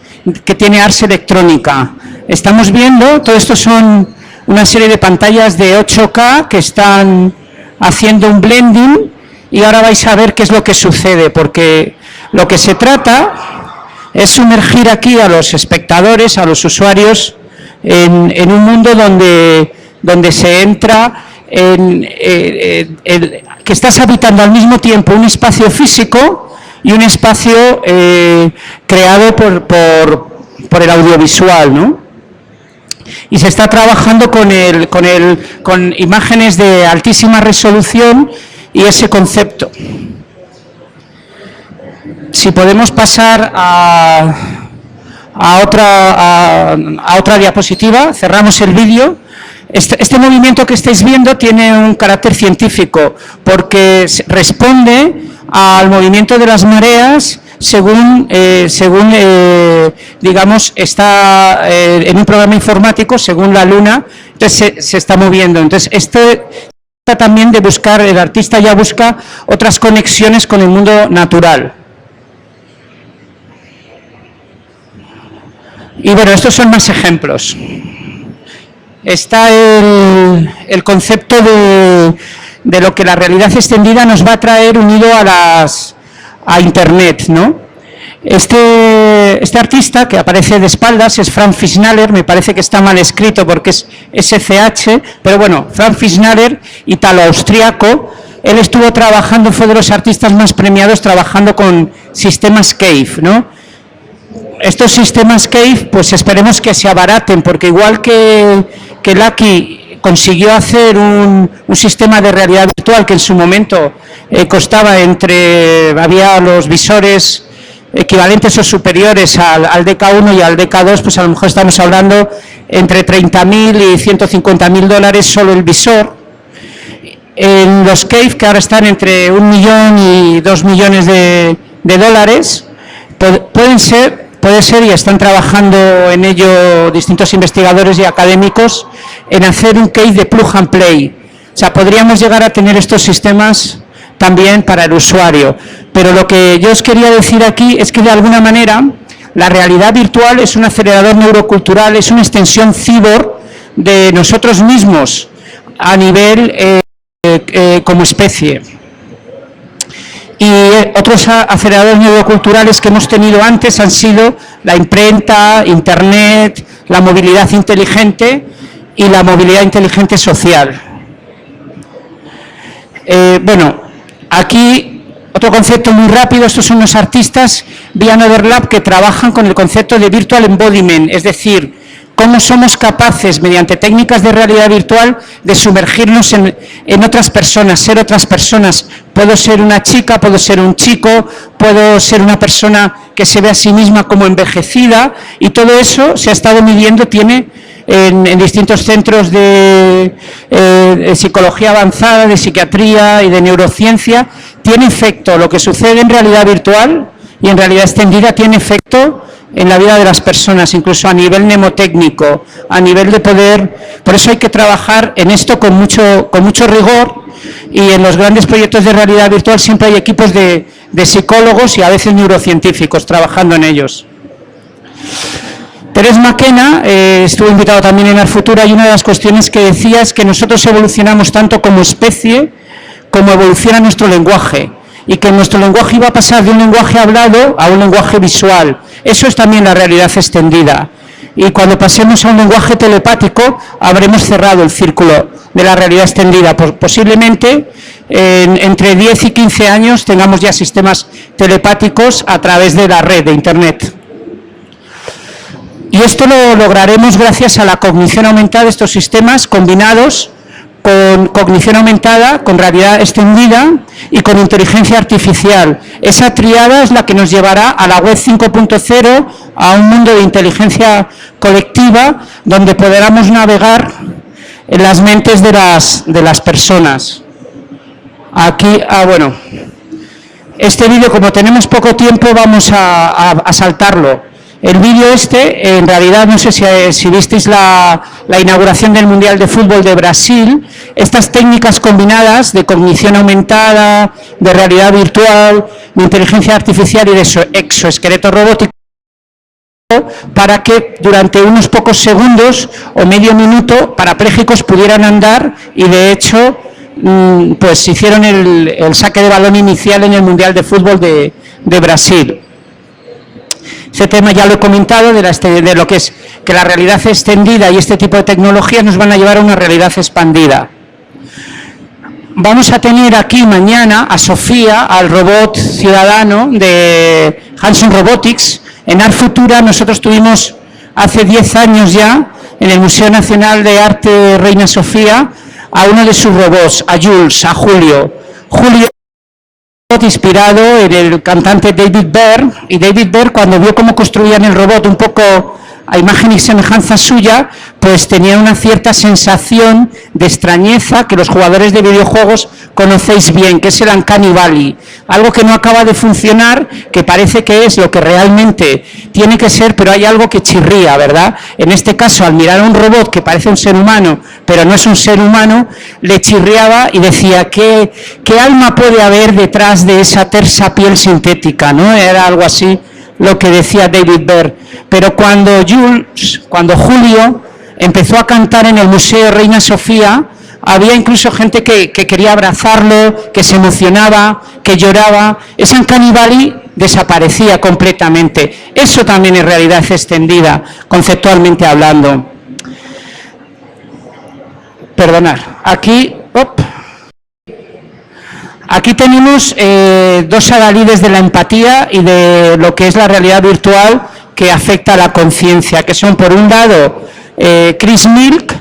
que tiene Ars Electrónica. Estamos viendo, todo esto son una serie de pantallas de 8K que están haciendo un blending y ahora vais a ver qué es lo que sucede, porque lo que se trata es sumergir aquí a los espectadores, a los usuarios, en un mundo donde se entra que estás habitando al mismo tiempo un espacio físico y un espacio creado por el audiovisual, ¿no? Y se está trabajando con imágenes de altísima resolución y ese concepto. Si podemos pasar a otra diapositiva, cerramos el vídeo. Este movimiento que estáis viendo tiene un carácter científico porque responde al movimiento de las mareas según digamos, está en un programa informático, según la luna, entonces se está moviendo. Entonces, esto trata también de buscar, el artista ya busca otras conexiones con el mundo natural. Y bueno, estos son más ejemplos. Está el concepto de lo que la realidad extendida nos va a traer unido a Internet, ¿no? Este artista que aparece de espaldas es Frank Fischnaller, me parece que está mal escrito porque es SCH, pero bueno, Frank Fischnaller, italo-austriaco, él estuvo trabajando, fue de los artistas más premiados trabajando con sistemas Cave, ¿no? estos sistemas Cave, pues esperemos que se abaraten, porque igual que Lucky consiguió hacer un sistema de realidad virtual que en su momento costaba había los visores equivalentes o superiores al DK1 y al DK2, pues a lo mejor estamos hablando entre 30.000 y 150.000 dólares solo el visor. En los Cave, que ahora están entre 1 millón y 2 millones de dólares, puede ser, y están trabajando en ello distintos investigadores y académicos, en hacer un Cave de plug and play. O sea, podríamos llegar a tener estos sistemas también para el usuario. Pero lo que yo os quería decir aquí es que de alguna manera la realidad virtual es un acelerador neurocultural, es una extensión cyborg de nosotros mismos a nivel como especie. Y otros aceleradores neuroculturales que hemos tenido antes han sido la imprenta, Internet, la movilidad inteligente y la movilidad inteligente social. Bueno, aquí otro concepto muy rápido, estos son los artistas vía Overlap que trabajan con el concepto de Virtual Embodiment, es decir, cómo somos capaces, mediante técnicas de realidad virtual, de sumergirnos en otras personas, ser otras personas. Puedo ser una chica, puedo ser un chico, puedo ser una persona que se ve a sí misma como envejecida, y todo eso se ha estado midiendo, tiene en distintos centros de psicología avanzada, de psiquiatría y de neurociencia, tiene efecto. Lo que sucede en realidad virtual y en realidad extendida tiene efecto en la vida de las personas, incluso a nivel mnemotécnico, a nivel de poder. Por eso hay que trabajar en esto con mucho rigor, y en los grandes proyectos de realidad virtual siempre hay equipos de psicólogos y a veces neurocientíficos trabajando en ellos. Terence McKenna estuvo invitado también en Arfutura, y una de las cuestiones que decía es que nosotros evolucionamos tanto como especie como evoluciona nuestro lenguaje, y que nuestro lenguaje iba a pasar de un lenguaje hablado a un lenguaje visual. Eso es también la realidad extendida, y cuando pasemos a un lenguaje telepático habremos cerrado el círculo de la realidad extendida. Posiblemente entre 10 y 15 años tengamos ya sistemas telepáticos a través de la red de Internet. Y esto lo lograremos gracias a la cognición aumentada de estos sistemas combinados con cognición aumentada, con realidad extendida y con inteligencia artificial. Esa triada es la que nos llevará a la web 5.0, a un mundo de inteligencia colectiva donde podamos navegar en las mentes de las personas. Aquí, bueno, este vídeo, como tenemos poco tiempo, vamos a saltarlo. El vídeo en realidad, no sé si visteis la inauguración del Mundial de Fútbol de Brasil, estas técnicas combinadas de cognición aumentada, de realidad virtual, de inteligencia artificial y de exoesqueleto robótico, para que durante unos pocos segundos o medio minuto parapléjicos pudieran andar, y de hecho pues hicieron el saque de balón inicial en el Mundial de Fútbol de Brasil. Ese tema ya lo he comentado, de lo que es que la realidad extendida y este tipo de tecnologías nos van a llevar a una realidad expandida. Vamos a tener aquí mañana a Sofía, al robot ciudadano de Hanson Robotics. En Arfutura nosotros tuvimos hace 10 años ya, en el Museo Nacional de Arte Reina Sofía, a uno de sus robots, a Jules, a Julio. Julio, inspirado en el cantante David Byrne, y David Byrne, cuando vio cómo construían el robot un poco a imagen y semejanza suya, pues tenía una cierta sensación de extrañeza que los jugadores de videojuegos conocéis bien, que es el Uncanny Valley, algo que no acaba de funcionar, que parece que es lo que realmente tiene que ser, pero hay algo que chirría, ¿verdad? En este caso, al mirar a un robot que parece un ser humano, pero no es un ser humano, le chirriaba y decía, ¿qué alma puede haber detrás de esa tersa piel sintética? ¿No? Era algo así lo que decía David Byrne. Pero cuando Julio empezó a cantar en el Museo Reina Sofía, había incluso gente que quería abrazarlo, que se emocionaba, que lloraba. Ese Uncanny Valley desaparecía completamente. Eso también es realidad extendida, conceptualmente hablando. Perdonad, aquí tenemos dos adalides de la empatía y de lo que es la realidad virtual que afecta a la conciencia, que son, por un lado, Chris Milk,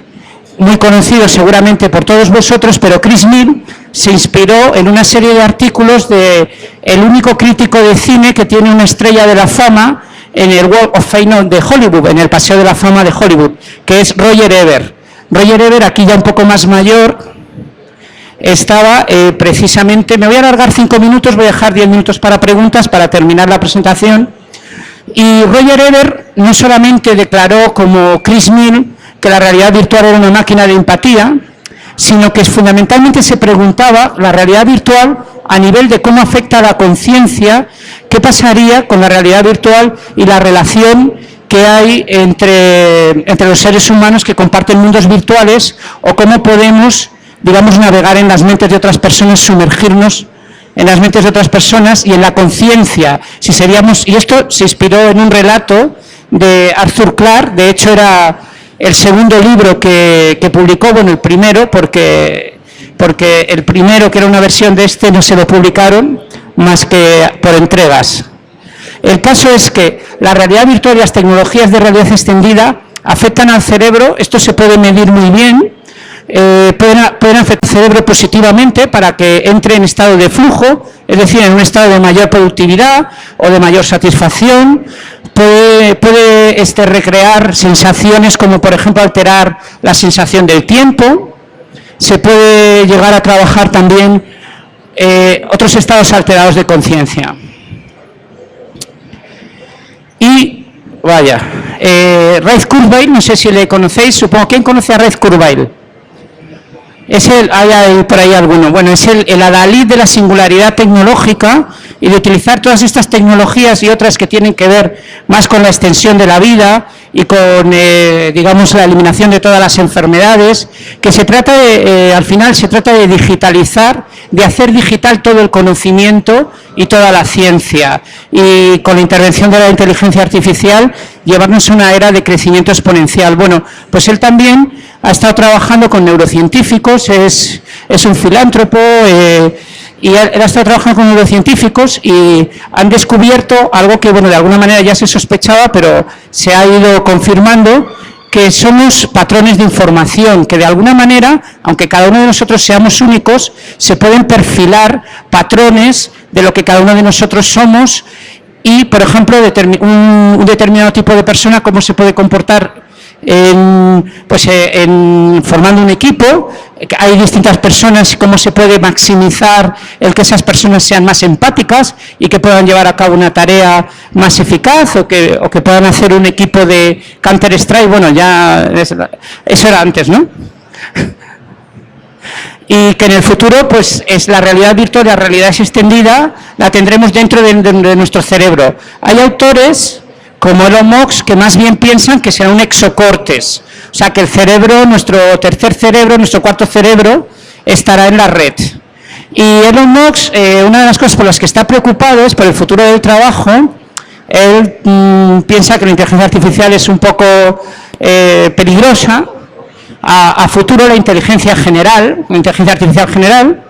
muy conocido seguramente por todos vosotros, pero Chris Milk se inspiró en una serie de artículos de el único crítico de cine que tiene una estrella de la fama en el Walk of Fame de Hollywood, en el Paseo de la Fama de Hollywood, que es Roger Ebert. Roger Ebert, aquí ya un poco más mayor, estaba precisamente, me voy a alargar 5 minutos, voy a dejar 10 minutos para preguntas para terminar la presentación. Y Roger Ebert no solamente declaró como Chris Milk que la realidad virtual era una máquina de empatía, sino que fundamentalmente se preguntaba la realidad virtual a nivel de cómo afecta a la conciencia, qué pasaría con la realidad virtual y la relación que hay entre los seres humanos que comparten mundos virtuales, o cómo podemos, digamos, navegar en las mentes de otras personas, sumergirnos en las mentes de otras personas y en la conciencia, si seríamos, y esto se inspiró en un relato de Arthur Clarke, de hecho era el segundo libro que publicó, bueno, el primero, porque el primero, que era una versión de este, no se lo publicaron más que por entregas. El caso es que la realidad virtual y las tecnologías de realidad extendida afectan al cerebro, esto se puede medir muy bien, pueden afectar al cerebro positivamente para que entre en estado de flujo, es decir, en un estado de mayor productividad o de mayor satisfacción. Puede recrear sensaciones como, por ejemplo, alterar la sensación del tiempo. Se puede llegar a trabajar también otros estados alterados de conciencia. Y, vaya, Ray Kurzweil, no sé si le conocéis, supongo, ¿quién conoce a Ray Kurzweil? Es hay por ahí alguno. Bueno, es el adalid de la singularidad tecnológica y de utilizar todas estas tecnologías y otras que tienen que ver más con la extensión de la vida y con, digamos, la eliminación de todas las enfermedades, que se trata de, al final se trata de digitalizar, de hacer digital todo el conocimiento y toda la ciencia, y con la intervención de la inteligencia artificial llevarnos a una era de crecimiento exponencial. Bueno, pues él también ha estado trabajando con neurocientíficos, es un filántropo, y él ha estado trabajando con neurocientíficos y han descubierto algo que, bueno, de alguna manera ya se sospechaba, pero se ha ido confirmando, que somos patrones de información, que de alguna manera, aunque cada uno de nosotros seamos únicos, se pueden perfilar patrones de lo que cada uno de nosotros somos y, por ejemplo, un determinado tipo de persona, cómo se puede comportar formando un equipo. Hay distintas personas, cómo se puede maximizar el que esas personas sean más empáticas y que puedan llevar a cabo una tarea más eficaz, o que puedan hacer un equipo de Counter-Strike. Bueno, ya eso era antes, ¿no? Y que en el futuro, pues, es la realidad virtual, la realidad extendida, la tendremos dentro de nuestro cerebro. Hay autores como Elon Musk, que más bien piensan que será un exocortes, o sea, que el cerebro, nuestro tercer cerebro, nuestro cuarto cerebro, estará en la red. Y Elon Musk, una de las cosas por las que está preocupado es por el futuro del trabajo. Él piensa que la inteligencia artificial es un poco peligrosa. A futuro la inteligencia artificial general,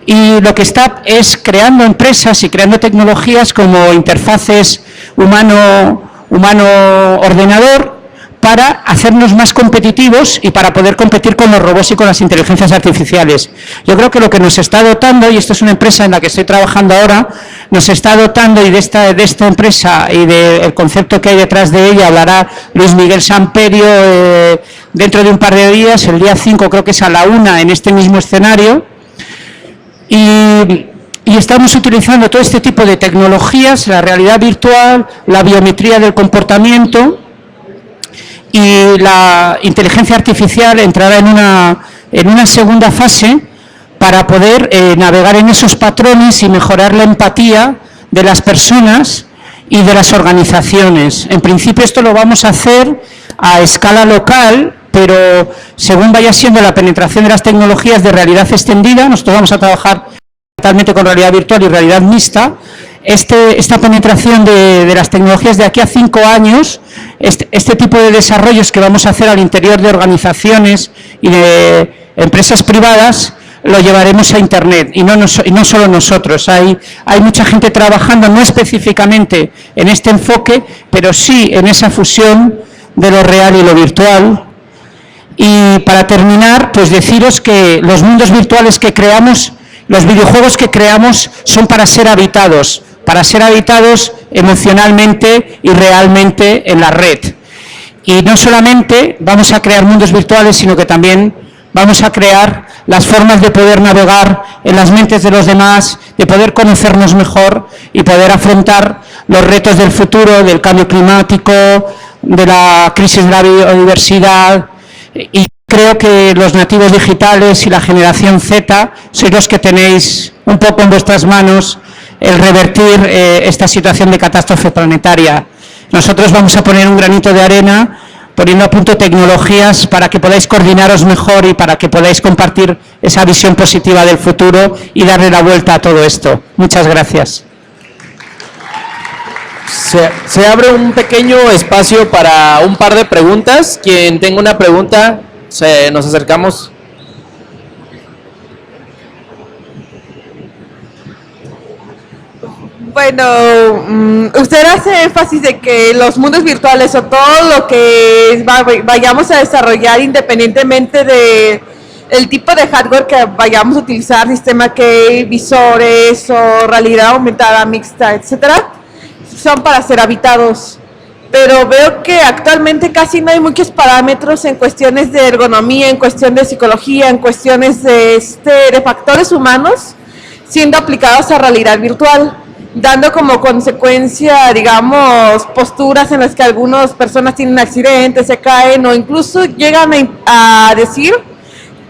y lo que está es creando empresas y creando tecnologías como interfaces humano-ordenador para hacernos más competitivos y para poder competir con los robots y con las inteligencias artificiales. Yo creo que lo que nos está dotando, y esto es una empresa en la que estoy trabajando ahora, nos está dotando, y de esta empresa y del concepto que hay detrás de ella hablará Luis Miguel Samperio dentro de un par de días, el día 5 creo que es a la 1 en este mismo escenario, y estamos utilizando todo este tipo de tecnologías, la realidad virtual, la biometría del comportamiento, y la inteligencia artificial entrará en una segunda fase para poder navegar en esos patrones y mejorar la empatía de las personas y de las organizaciones. En principio esto lo vamos a hacer a escala local, pero según vaya siendo la penetración de las tecnologías de realidad extendida, nosotros vamos a trabajar totalmente con realidad virtual y realidad mixta. Esta penetración de las tecnologías de aquí a 5 años, este tipo de desarrollos que vamos a hacer al interior de organizaciones y de empresas privadas, lo llevaremos a Internet, y no solo nosotros. Hay mucha gente trabajando, no específicamente en este enfoque, pero sí en esa fusión de lo real y lo virtual. Y para terminar, pues deciros que los mundos virtuales que creamos, los videojuegos que creamos, son para ser habitados emocionalmente y realmente en la red. Y no solamente vamos a crear mundos virtuales, sino que también vamos a crear las formas de poder navegar en las mentes de los demás, de poder conocernos mejor y poder afrontar los retos del futuro, del cambio climático, de la crisis de la biodiversidad. Y creo que los nativos digitales y la generación Z sois los que tenéis un poco en vuestras manos el revertir esta situación de catástrofe planetaria. Nosotros vamos a poner un granito de arena poniendo a punto tecnologías para que podáis coordinaros mejor y para que podáis compartir esa visión positiva del futuro y darle la vuelta a todo esto. Muchas gracias. Se abre un pequeño espacio para un par de preguntas. Quien tenga una pregunta, nos acercamos. Bueno, usted hace énfasis de que los mundos virtuales o todo lo que vayamos a desarrollar independientemente de el tipo de hardware que vayamos a utilizar, sistema que visores o realidad aumentada, mixta, etcétera, son para ser habitados. Pero veo que actualmente casi no hay muchos parámetros en cuestiones de ergonomía, en cuestión de psicología, en cuestiones de factores humanos siendo aplicados a realidad virtual, dando como consecuencia, digamos, posturas en las que algunas personas tienen accidentes, se caen o incluso llegan a decir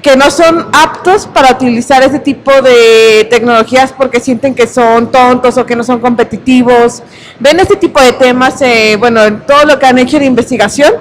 que no son aptos para utilizar ese tipo de tecnologías porque sienten que son tontos o que no son competitivos. ¿Ven este tipo de temas, bueno, en todo lo que han hecho de investigación?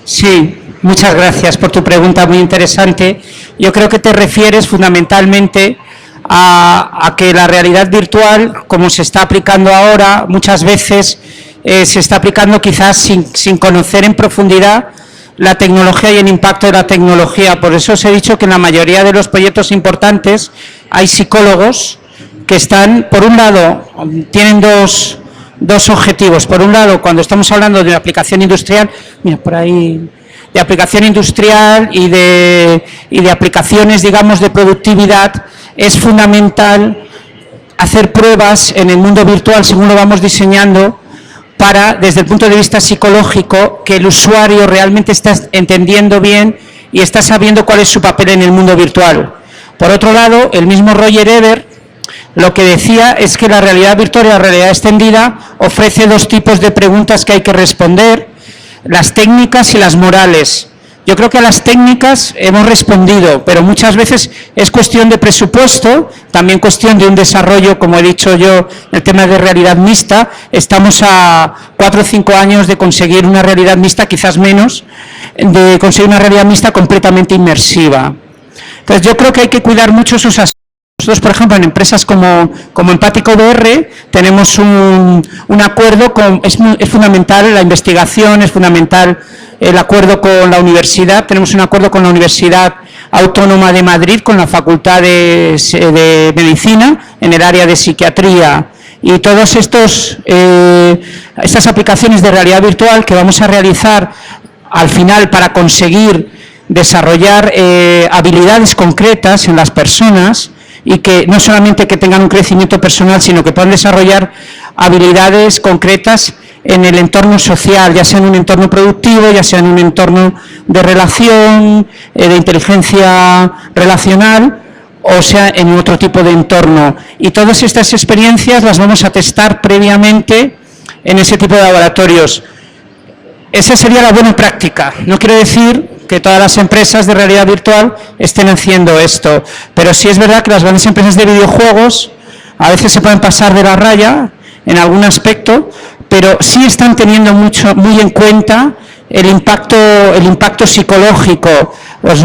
Sí, muchas gracias por tu pregunta, muy interesante. Yo creo que te refieres fundamentalmente a que la realidad virtual, como se está aplicando ahora, muchas veces se está aplicando quizás sin conocer en profundidad la tecnología y el impacto de la tecnología. Por eso os he dicho que en la mayoría de los proyectos importantes hay psicólogos que están, por un lado, tienen dos objetivos. Por un lado, cuando estamos hablando de aplicación industrial, mira, por ahí, de aplicación industrial y de aplicaciones, digamos, de productividad, es fundamental hacer pruebas en el mundo virtual según lo vamos diseñando para, desde el punto de vista psicológico, que el usuario realmente está entendiendo bien y está sabiendo cuál es su papel en el mundo virtual. Por otro lado, el mismo Roger Ebert lo que decía es que la realidad virtual y la realidad extendida ofrece dos tipos de preguntas que hay que responder, las técnicas y las morales. Yo creo que a las técnicas hemos respondido, pero muchas veces es cuestión de presupuesto, también cuestión de un desarrollo, como he dicho yo, el tema de realidad mixta. Estamos a 4 o 5 años de conseguir una realidad mixta, quizás menos, de conseguir una realidad mixta completamente inmersiva. Entonces yo creo que hay que cuidar mucho esos aspectos. Nosotros, por ejemplo, en empresas como Empático VR tenemos un acuerdo, es fundamental la investigación, es fundamental el acuerdo con la universidad. Tenemos un acuerdo con la Universidad Autónoma de Madrid, con la Facultad de Medicina, en el área de psiquiatría, y todas estas aplicaciones de realidad virtual que vamos a realizar al final para conseguir desarrollar habilidades concretas en las personas, y que no solamente que tengan un crecimiento personal, sino que puedan desarrollar habilidades concretas en el entorno social, ya sea en un entorno productivo, ya sea en un entorno de relación, de inteligencia relacional, o sea en otro tipo de entorno. Y todas estas experiencias las vamos a testar previamente en ese tipo de laboratorios. Esa sería la buena práctica. No quiero decir que todas las empresas de realidad virtual estén haciendo esto, pero sí es verdad que las grandes empresas de videojuegos a veces se pueden pasar de la raya en algún aspecto, pero sí están teniendo muy en cuenta el impacto psicológico.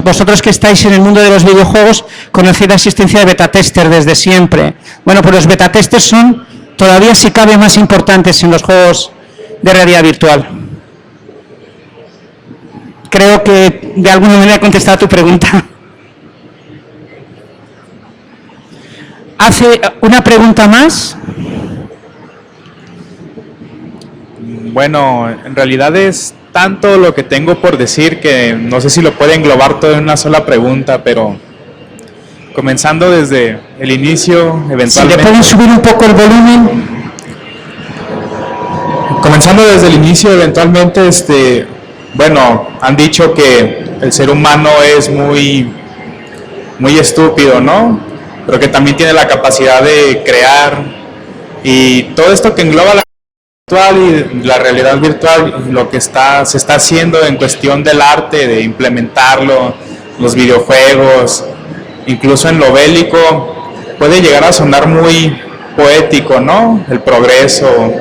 Vosotros que estáis en el mundo de los videojuegos conocéis la existencia de beta tester desde siempre. Bueno, pues los beta testers son todavía, si cabe, más importantes en los juegos de realidad virtual. Creo que de alguna manera he contestado a tu pregunta. hace una pregunta más. Bueno, en realidad es tanto lo que tengo por decir que no sé si lo puede englobar todo en una sola pregunta, pero comenzando desde el inicio, Si eventualmente... le pueden subir un poco el volumen. Comenzando desde el inicio, eventualmente, bueno, han dicho que el ser humano es muy estúpido, ¿no? Pero que también tiene la capacidad de crear, y todo esto que engloba la virtual y la realidad virtual, lo que se está haciendo en cuestión del arte, de implementarlo, los videojuegos, incluso en lo bélico, puede llegar a sonar muy poético, ¿no? El progreso.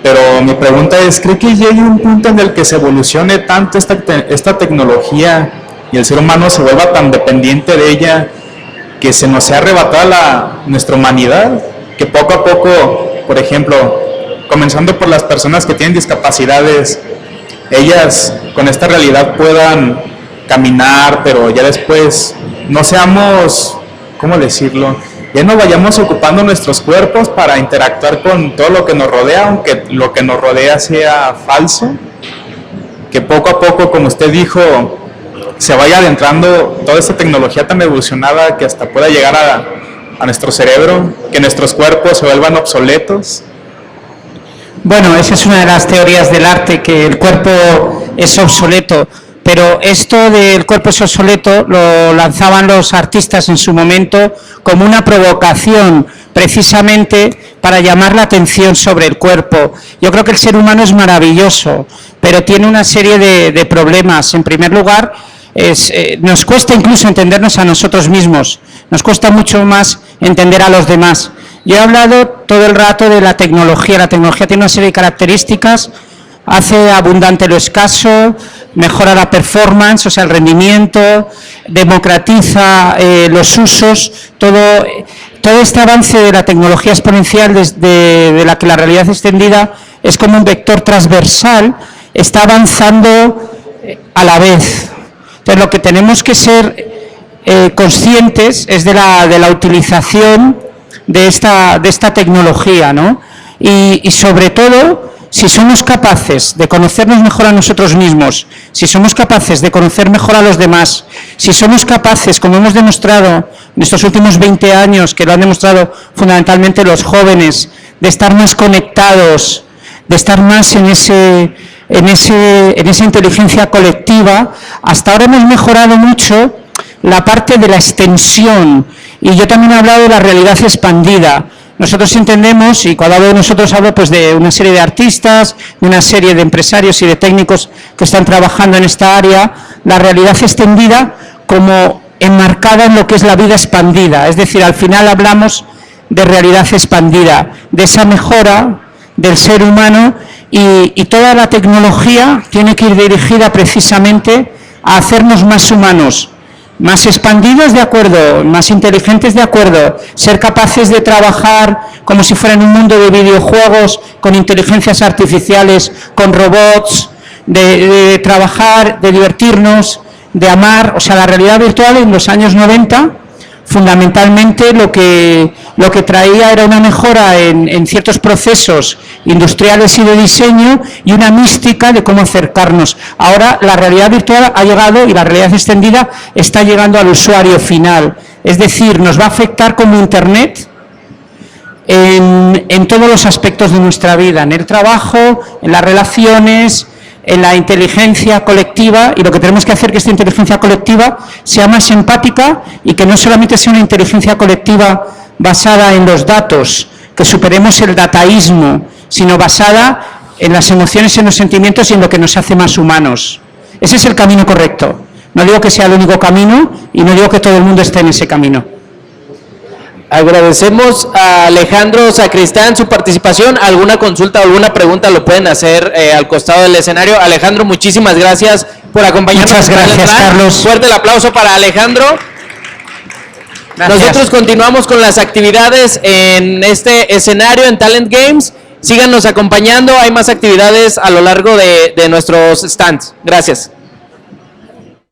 Pero mi pregunta es, ¿cree que llegue un punto en el que se evolucione tanto esta tecnología y el ser humano se vuelva tan dependiente de ella que se nos sea arrebatada nuestra humanidad? Que poco a poco, por ejemplo, comenzando por las personas que tienen discapacidades, ellas con esta realidad puedan caminar, pero ya después no seamos, ¿cómo decirlo?, ya no vayamos ocupando nuestros cuerpos para interactuar con todo lo que nos rodea, aunque lo que nos rodea sea falso. Que poco a poco, como usted dijo, se vaya adentrando toda esta tecnología tan evolucionada que hasta pueda llegar a nuestro cerebro, que nuestros cuerpos se vuelvan obsoletos. Bueno, esa es una de las teorías del arte, que el cuerpo es obsoleto. Pero esto del cuerpo es obsoleto lo lanzaban los artistas en su momento como una provocación, precisamente para llamar la atención sobre el cuerpo. Yo creo que el ser humano es maravilloso, pero tiene una serie de problemas. En primer lugar, nos cuesta incluso entendernos a nosotros mismos, nos cuesta mucho más entender a los demás. Yo he hablado todo el rato de la tecnología tiene una serie de características: hace abundante lo escaso, mejora la performance, o sea, el rendimiento, democratiza los usos, todo este avance de la tecnología exponencial de la que la realidad extendida es como un vector transversal, está avanzando a la vez. Entonces, lo que tenemos que ser conscientes es de la utilización de esta tecnología, ¿no? Y sobre todo, si somos capaces de conocernos mejor a nosotros mismos, si somos capaces de conocer mejor a los demás, si somos capaces, como hemos demostrado en estos últimos 20 años, que lo han demostrado fundamentalmente los jóvenes, de estar más conectados, de estar más en esa inteligencia colectiva, hasta ahora hemos mejorado mucho la parte de la extensión. Y yo también he hablado de la realidad expandida. Nosotros entendemos, y cuando hablo de nosotros hablo pues de una serie de artistas, de una serie de empresarios y de técnicos que están trabajando en esta área, la realidad extendida como enmarcada en lo que es la vida expandida. Es decir, al final hablamos de realidad expandida, de esa mejora del ser humano, y toda la tecnología tiene que ir dirigida precisamente a hacernos más humanos, más expandidos, de acuerdo, más inteligentes, de acuerdo, ser capaces de trabajar como si fuera en un mundo de videojuegos, con inteligencias artificiales, con robots, de trabajar, de divertirnos, de amar. O sea, la realidad virtual en los años 90, fundamentalmente lo que traía era una mejora en ciertos procesos industriales y de diseño, y una mística de cómo acercarnos. Ahora la realidad virtual ha llegado, y la realidad extendida está llegando al usuario final. Es decir, nos va a afectar como Internet en todos los aspectos de nuestra vida, en el trabajo, en las relaciones, en la inteligencia colectiva, y lo que tenemos que hacer es que esta inteligencia colectiva sea más empática, y que no solamente sea una inteligencia colectiva basada en los datos, que superemos el dataísmo, sino basada en las emociones, en los sentimientos y en lo que nos hace más humanos. Ese es el camino correcto. No digo que sea el único camino, y no digo que todo el mundo esté en ese camino. Agradecemos a Alejandro Sacristán su participación. Alguna consulta o alguna pregunta lo pueden hacer al costado del escenario. Alejandro, muchísimas gracias por acompañarnos. Muchas gracias, Carlos. Fuerte el aplauso para Alejandro. Gracias. Nosotros continuamos con las actividades en este escenario en Talent Games. Síganos acompañando, hay más actividades a lo largo de nuestros stands. Gracias.